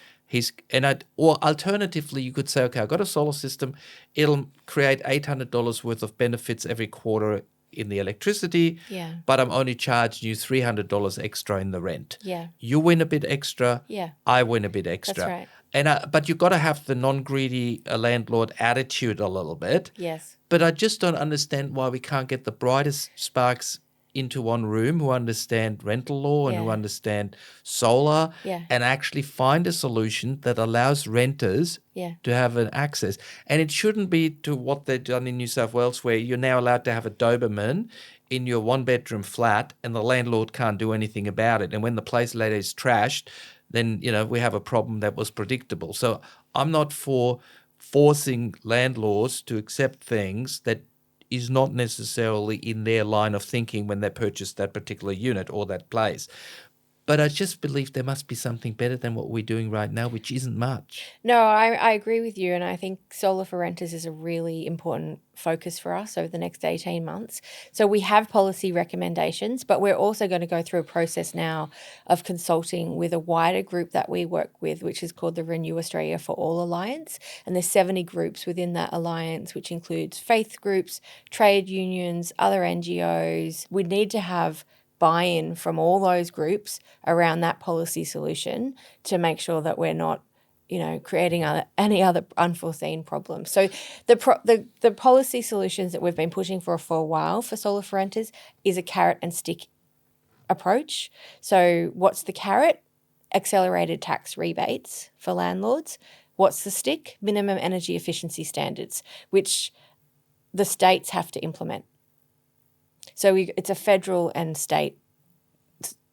Or alternatively, you could say, okay, I've got a solar system. It'll create $800 worth of benefits every quarter in the electricity, but I'm only charging you $300 extra in the rent. Yeah. You win a bit extra. Yeah. I win a bit extra. That's right. But you've got to have the non-greedy landlord attitude a little bit. Yes. But I just don't understand why we can't get the brightest sparks into one room who understand rental law and who understand solar and actually find a solution that allows renters to have an access. And it shouldn't be to what they've done in New South Wales, where you're now allowed to have a Doberman in your one-bedroom flat and the landlord can't do anything about it. And when the place later is trashed, then, we have a problem that was predictable. So I'm not for forcing landlords to accept things that is not necessarily in their line of thinking when they purchase that particular unit or that place. But I just believe there must be something better than what we're doing right now, which isn't much. No, I agree with you. And I think solar for renters is a really important focus for us over the next 18 months. So we have policy recommendations, but we're also going to go through a process now of consulting with a wider group that we work with, which is called the Renew Australia for All Alliance. And there's 70 groups within that alliance, which includes faith groups, trade unions, other NGOs. We need to have buy-in from all those groups around that policy solution to make sure that we're not, creating any other unforeseen problems. So the policy solutions that we've been pushing for a while for solar for renters is a carrot and stick approach. So what's the carrot? Accelerated tax rebates for landlords. What's the stick? Minimum energy efficiency standards, which the states have to implement. So it's a federal and state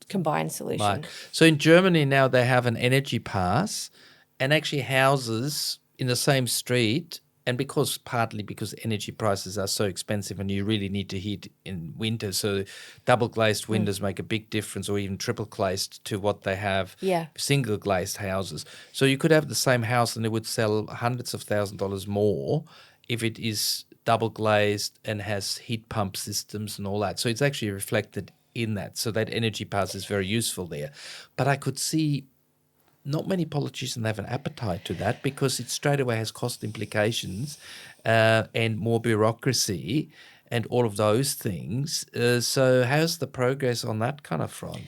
combined solution. Right. So in Germany now they have an energy pass, and actually houses in the same street, and partly because energy prices are so expensive and you really need to heat in winter, so double glazed windows make a big difference, or even triple glazed to what they have single glazed houses. So you could have the same house and it would sell hundreds of $1,000s more if it is double glazed and has heat pump systems and all that. So it's actually reflected in that. So that energy pass is very useful there. But I could see not many politicians have an appetite to that because it straight away has cost implications and more bureaucracy and all of those things. So how's the progress on that kind of front?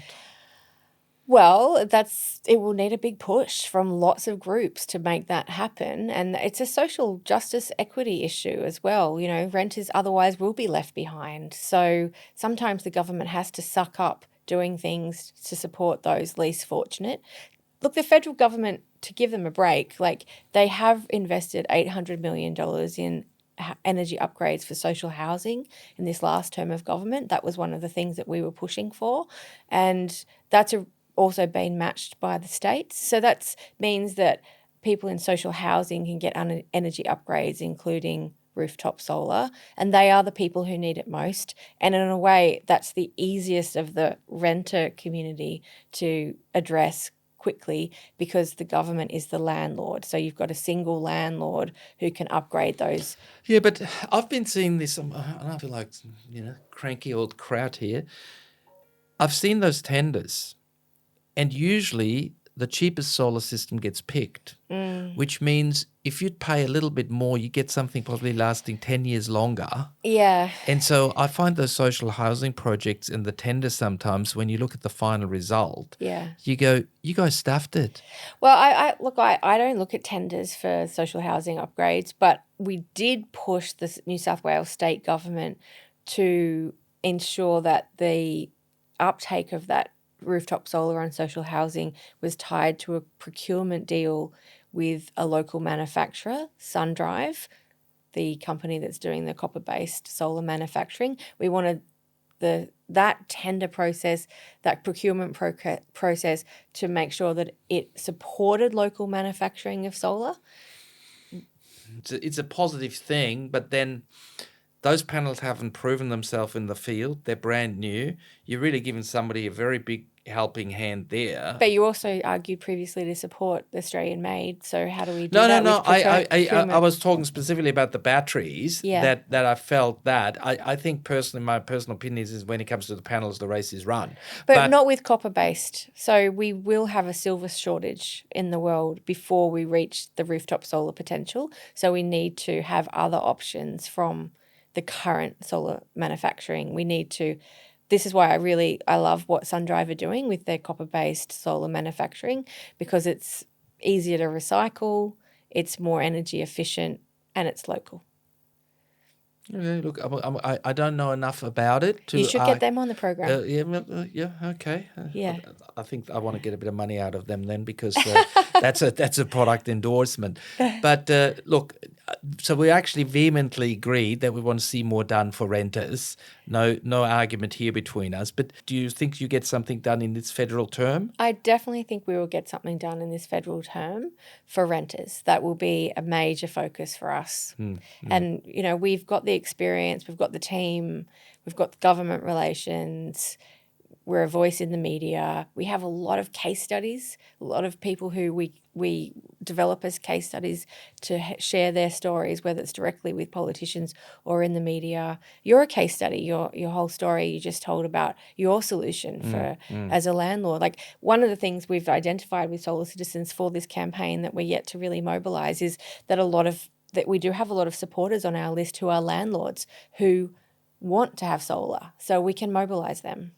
Well, it will need a big push from lots of groups to make that happen. And it's a social justice equity issue as well. Renters otherwise will be left behind. So sometimes the government has to suck up doing things to support those least fortunate. Look, the federal government, to give them a break, they have invested $800 million in energy upgrades for social housing in this last term of government. That was one of the things that we were pushing for. And that's also been matched by the states. So that means that people in social housing can get energy upgrades, including rooftop solar, and they are the people who need it most. And in a way, that's the easiest of the renter community to address quickly because the government is the landlord. So you've got a single landlord who can upgrade those. Yeah, but I've been seeing this, I feel like, cranky old crowd here. I've seen those tenders, and usually the cheapest solar system gets picked, which means if you'd pay a little bit more, you get something probably lasting 10 years longer. Yeah. And so I find those social housing projects in the tender sometimes, when you look at the final result, you go, you guys stuffed it. Well, I don't look at tenders for social housing upgrades, but we did push the New South Wales state government to ensure that the uptake of that rooftop solar on social housing was tied to a procurement deal with a local manufacturer, SunDrive, the company that's doing the copper-based solar manufacturing. We wanted that tender process, that procurement process, to make sure that it supported local manufacturing of solar. It's a positive thing, but then those panels haven't proven themselves in the field. They're brand new. You're really giving somebody a very big helping hand there. But you also argued previously to support Australian made. So how do we do that? No. I was talking specifically about the batteries. That I felt that. I think personally, my personal opinion is when it comes to the panels, the race is run. But not with copper-based. So we will have a silver shortage in the world before we reach the rooftop solar potential. So we need to have other options from the current solar manufacturing. This is why I love what SunDrive are doing with their copper-based solar manufacturing, because it's easier to recycle, it's more energy efficient, and it's local. Okay, look, I don't know enough about it. You should get them on the program. Okay. Yeah. I think I want to get a bit of money out of them then, because that's a product endorsement. But look, so we actually vehemently agreed that we want to see more done for renters. No argument here between us. But do you think you get something done in this federal term? I definitely think we will get something done in this federal term for renters. That will be a major focus for us. And, we've got the experience, we've got the team, we've got the government relations, we're a voice in the media. We have a lot of case studies, a lot of people who we develop as case studies to share their stories, whether it's directly with politicians or in the media. You're a case study. Your whole story you just told about your solution for as a landlord. Like, one of the things we've identified with Solar Citizens for this campaign that we're yet to really mobilise is that we do have a lot of supporters on our list who are landlords who want to have solar, so we can mobilise them.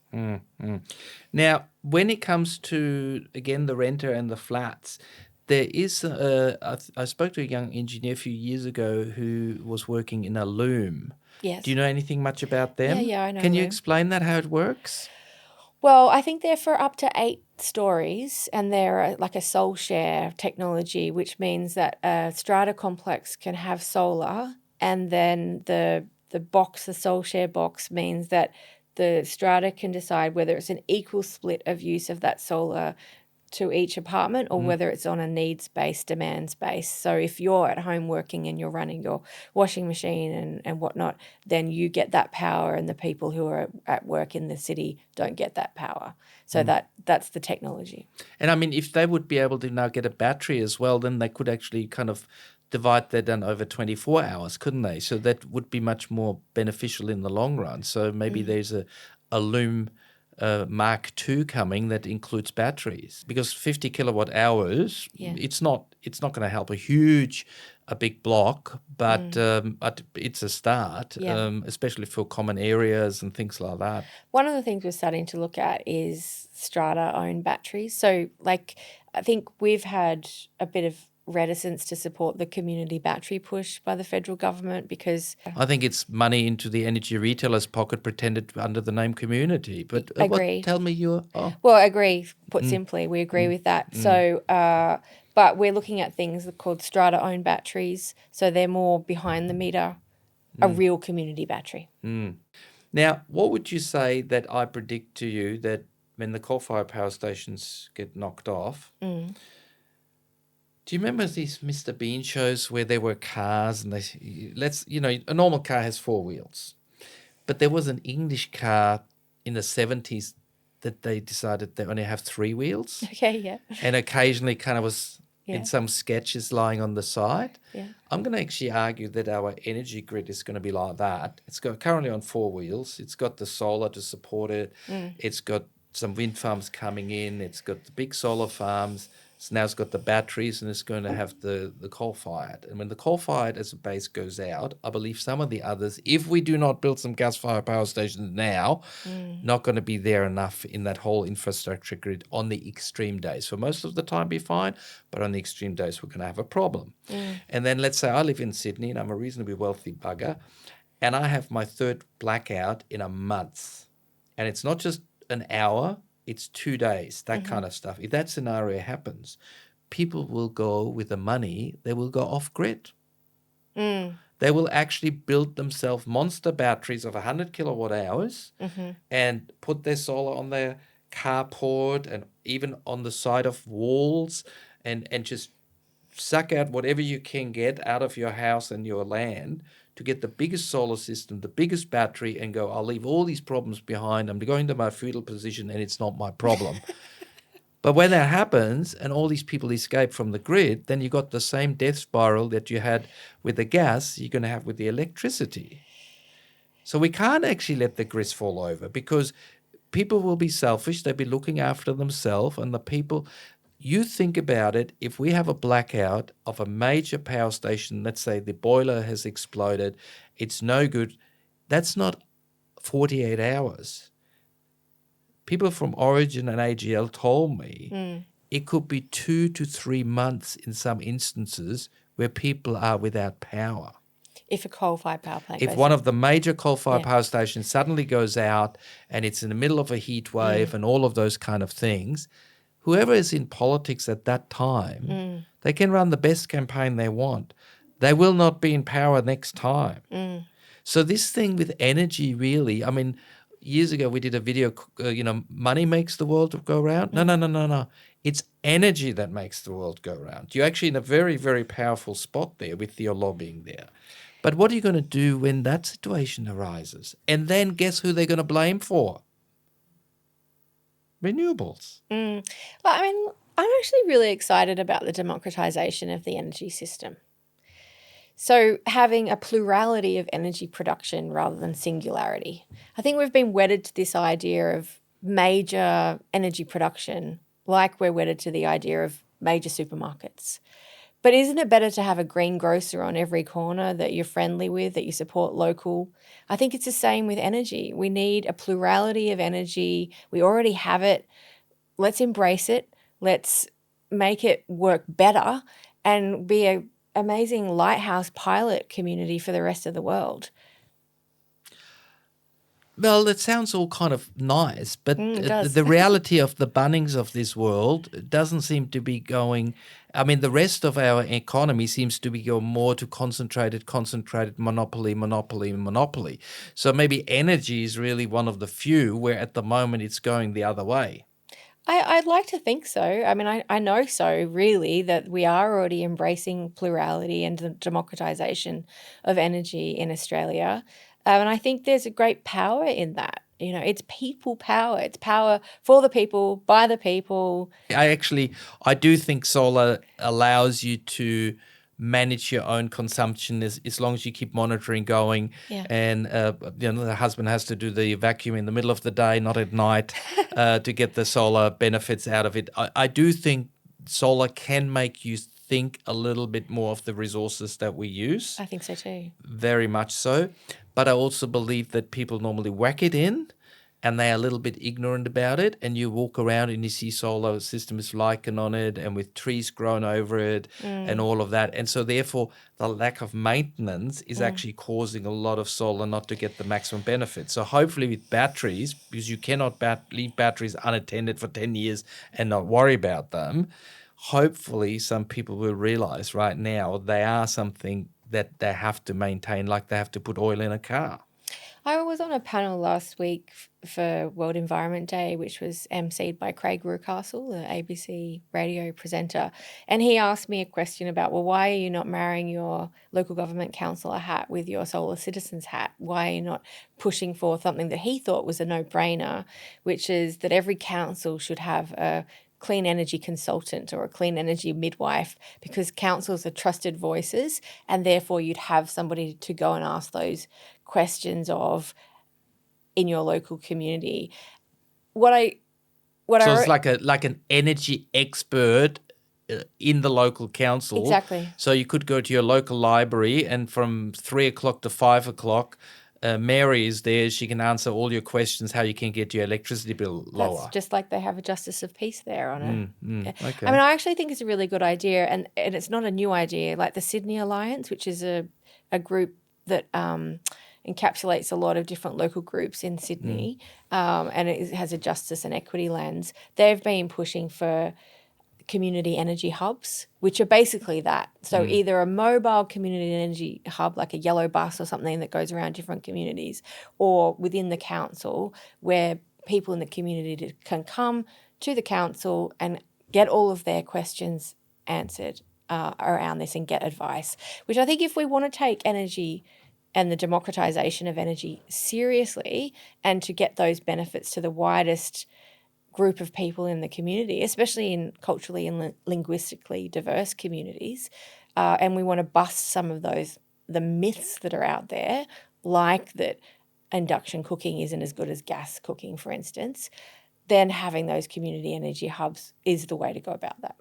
Now, when it comes to, again, the renter and the flats, there is, I spoke to a young engineer a few years ago who was working in a loom. Yes. Do you know anything much about them? Yeah, I know Can you loom. explain that, how it works? Well, I think they're for up to 8 stories, and they're like a SolShare technology, which means that a strata complex can have solar, and then the box, the SolShare box, means that the strata can decide whether it's an equal split of use of that solar to each apartment or whether it's on a needs-based, demands-based. So if you're at home working and you're running your washing machine and whatnot, then you get that power, and the people who are at work in the city don't get that power. So that's the technology. And I mean, if they would be able to now get a battery as well, then they could actually kind of divide that down over 24 hours, couldn't they? So that would be much more beneficial in the long run. So maybe there's a loom Mark II coming that includes batteries, because 50 kilowatt hours, it's not going to help a big block, but it's a start, especially for common areas and things like that. One of the things we're starting to look at is strata-owned batteries. So, like, I think we've had a bit of reticence to support the community battery push by the federal government because... I think it's money into the energy retailer's pocket pretended under the name community. But Agree. Tell me your... Oh. Well, agree, put simply. We agree with that. So, but we're looking at things called strata-owned batteries. So they're more behind the meter, a real community battery. Now, what would you say that I predict to you that when the coal-fired power stations get knocked off... Do you remember these Mr. Bean shows where there were cars and a normal car has 4 wheels, but there was an English car in the 70s that they decided they only have 3 wheels. Okay, yeah. And occasionally kind of was in some sketches lying on the side. Yeah. I'm going to actually argue that our energy grid is going to be like that. It's currently on 4 wheels. It's got the solar to support it. It's got some wind farms coming in. It's got the big solar farms. So now it's got the batteries, and it's going to have the coal-fired. And when the coal-fired as a base goes out, I believe some of the others, if we do not build some gas-fired power stations now, not going to be there enough in that whole infrastructure grid on the extreme days. For most of the time, be fine, but on the extreme days, we're going to have a problem. And then let's say I live in Sydney, and I'm a reasonably wealthy bugger, and I have my 3rd blackout in a month. And it's not just an hour, it's 2 days, that kind of stuff. If that scenario happens, people will go with the money, they will go off grid. They will actually build themselves monster batteries of 100 kilowatt hours and put their solar on their carport and even on the side of walls and just suck out whatever you can get out of your house and your land to get the biggest solar system, the biggest battery, and go, I'll leave all these problems behind. I'm going to my fetal position and it's not my problem. But when that happens and all these people escape from the grid, then you got the same death spiral that you had with the gas, you're going to have with the electricity. So we can't actually let the grids fall over because people will be selfish. They'll be looking after themselves, and the people... You think about it, if we have a blackout of a major power station, let's say the boiler has exploded, it's no good, that's not 48 hours. People from Origin and AGL told me it could be 2 to 3 months in some instances where people are without power. If a coal-fired power plant If goes one out. of the major coal-fired power stations suddenly goes out and it's in the middle of a heat wave and all of those kind of things... Whoever is in politics at that time, they can run the best campaign they want. They will not be in power next time. So this thing with energy really, I mean, years ago we did a video, money makes the world go round. No. It's energy that makes the world go round. You're actually in a very, very powerful spot there with your lobbying there. But what are you going to do when that situation arises? And then guess who they're going to blame for? Renewables. Well, I mean, I'm actually really excited about the democratization of the energy system. So having a plurality of energy production rather than singularity. I think we've been wedded to this idea of major energy production, like we're wedded to the idea of major supermarkets. But isn't it better to have a green grocer on every corner that you're friendly with, that you support local? I think it's the same with energy. We need a plurality of energy. We already have it. Let's embrace it. Let's make it work better and be an amazing lighthouse pilot community for the rest of the world. Well, it sounds all kind of nice, but It does. the reality of the Bunnings of this world doesn't seem to be going. I mean, the rest of our economy seems to be going more to concentrated, monopoly. So maybe energy is really one of the few where at the moment it's going the other way. I'd like to think so. I mean, I know so really that we are already embracing plurality and the democratization of energy in Australia. And I think there's a great power in that. You know, it's people power. It's power for the people, by the people. I do think solar allows you to manage your own consumption as long as you keep monitoring going. Yeah. And, the husband has to do the vacuum in the middle of the day, not at night, to get the solar benefits out of it. I do think solar can make you think a little bit more of the resources that we use. I think so too. Very much so. But I also believe that people normally whack it in and they're a little bit ignorant about it, and you walk around and you see solar systems lichen on it and with trees grown over it and all of that. And so therefore the lack of maintenance is actually causing a lot of solar not to get the maximum benefit. So hopefully with batteries, because you cannot leave batteries unattended for 10 years and not worry about them, hopefully some people will realize right now they are something that they have to maintain, like they have to put oil in a car. I was on a panel last week for World Environment Day, which was emceed by Craig Rucastle, the ABC radio presenter. And he asked me a question about, well, why are you not marrying your local government councillor hat with your solar citizens hat? Why are you not pushing for something that he thought was a no-brainer, which is that every council should have a clean energy consultant or a clean energy midwife, because councils are trusted voices, and therefore you'd have somebody to go and ask those questions of in your local community. It's like an energy expert in the local council. Exactly. So you could go to your local library, and from 3 o'clock to 5 o'clock, Mary is there. She can answer all your questions, how you can get your electricity bill lower. That's just like they have a justice of peace there on it. Okay. I mean, I actually think it's a really good idea, and it's not a new idea. Like the Sydney Alliance, which is a group that encapsulates a lot of different local groups in Sydney, and it has a justice and equity lens. They've been pushing for community energy hubs, which are basically that. So either a mobile community energy hub, like a yellow bus or something that goes around different communities, or within the council where people in the community can come to the council and get all of their questions answered around this and get advice, which I think if we want to take energy and the democratisation of energy seriously and to get those benefits to the widest group of people in the community, especially in culturally and linguistically diverse communities, and we want to bust some of the myths that are out there, like that induction cooking isn't as good as gas cooking, for instance, then having those community energy hubs is the way to go about that.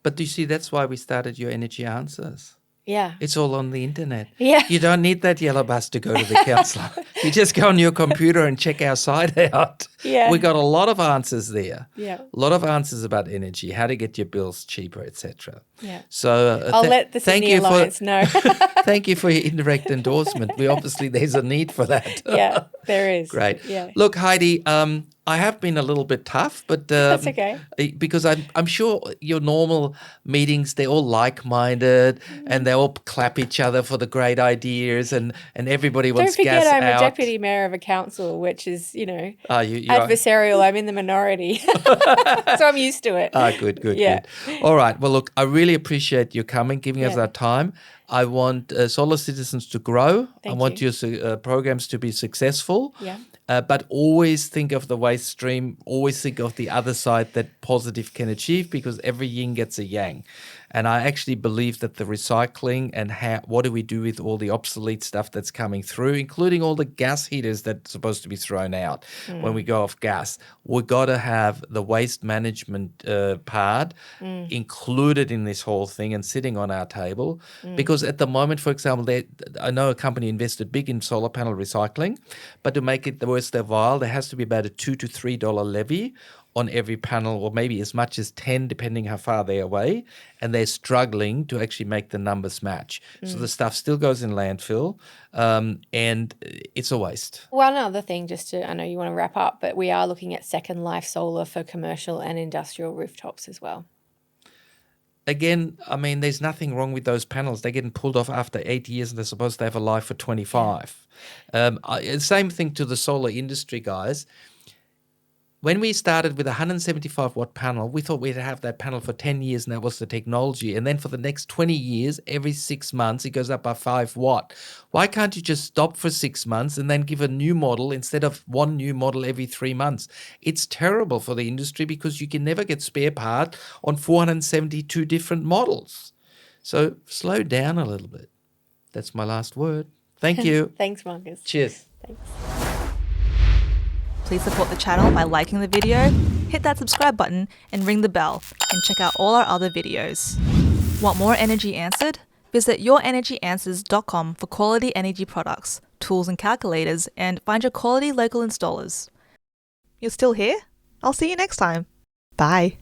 But do you see, that's why we started Your Energy Answers. Yeah. It's all on the internet. Yeah. You don't need that yellow bus to go to the council. You just go on your computer and check our site out. Yeah. We got a lot of answers there. Yeah. A lot of answers about energy, how to get your bills cheaper, etc. Yeah. So I'll let the Sydney Alliance know. Thank you for your indirect endorsement. There's a need for that. Yeah, there is. Great. Yeah. Look, Heidi, I have been a little bit tough, but That's okay. Because I'm sure your normal meetings, they're all like-minded and they all clap each other for the great ideas, and everybody wants gas out. Don't forget I'm a deputy mayor of a council, which is, adversarial. I'm in the minority. So I'm used to it. Good. Yeah. Good. All right. Well, look, I really appreciate you coming, giving us that time. I want Solar Citizens to grow. I want your programs to be successful. Yeah. But always think of the waste stream. Always think of the other side, that positive can achieve, because every yin gets a yang. And I actually believe that the recycling and what do we do with all the obsolete stuff that's coming through, including all the gas heaters that's supposed to be thrown out when we go off gas. We've got to have the waste management part included in this whole thing and sitting on our table. Because at the moment, for example, I know a company invested big in solar panel recycling, but to make it worth their while, there has to be about a $2 to $3 levy on every panel, or maybe as much as 10, depending how far they're away, and they're struggling to actually make the numbers match. So the stuff still goes in landfill, and it's a waste. One other thing, I know you want to wrap up, but we are looking at second life solar for commercial and industrial rooftops as well. Again, I mean, there's nothing wrong with those panels. They're getting pulled off after 8 years, and they're supposed to have a life for 25. Same thing to the solar industry, guys. When we started with a 175 watt panel, we thought we'd have that panel for 10 years, and that was the technology. And then for the next 20 years, every 6 months, it goes up by 5 watt. Why can't you just stop for 6 months and then give a new model instead of one new model every 3 months? It's terrible for the industry, because you can never get spare part on 472 different models. So slow down a little bit. That's my last word. Thank you. Thanks, Markus. Cheers. Thanks. Please support the channel by liking the video, hit that subscribe button and ring the bell, and check out all our other videos. Want more energy answered? Visit yourenergyanswers.com for quality energy products, tools and calculators, and find your quality local installers. You're still here? I'll see you next time. Bye.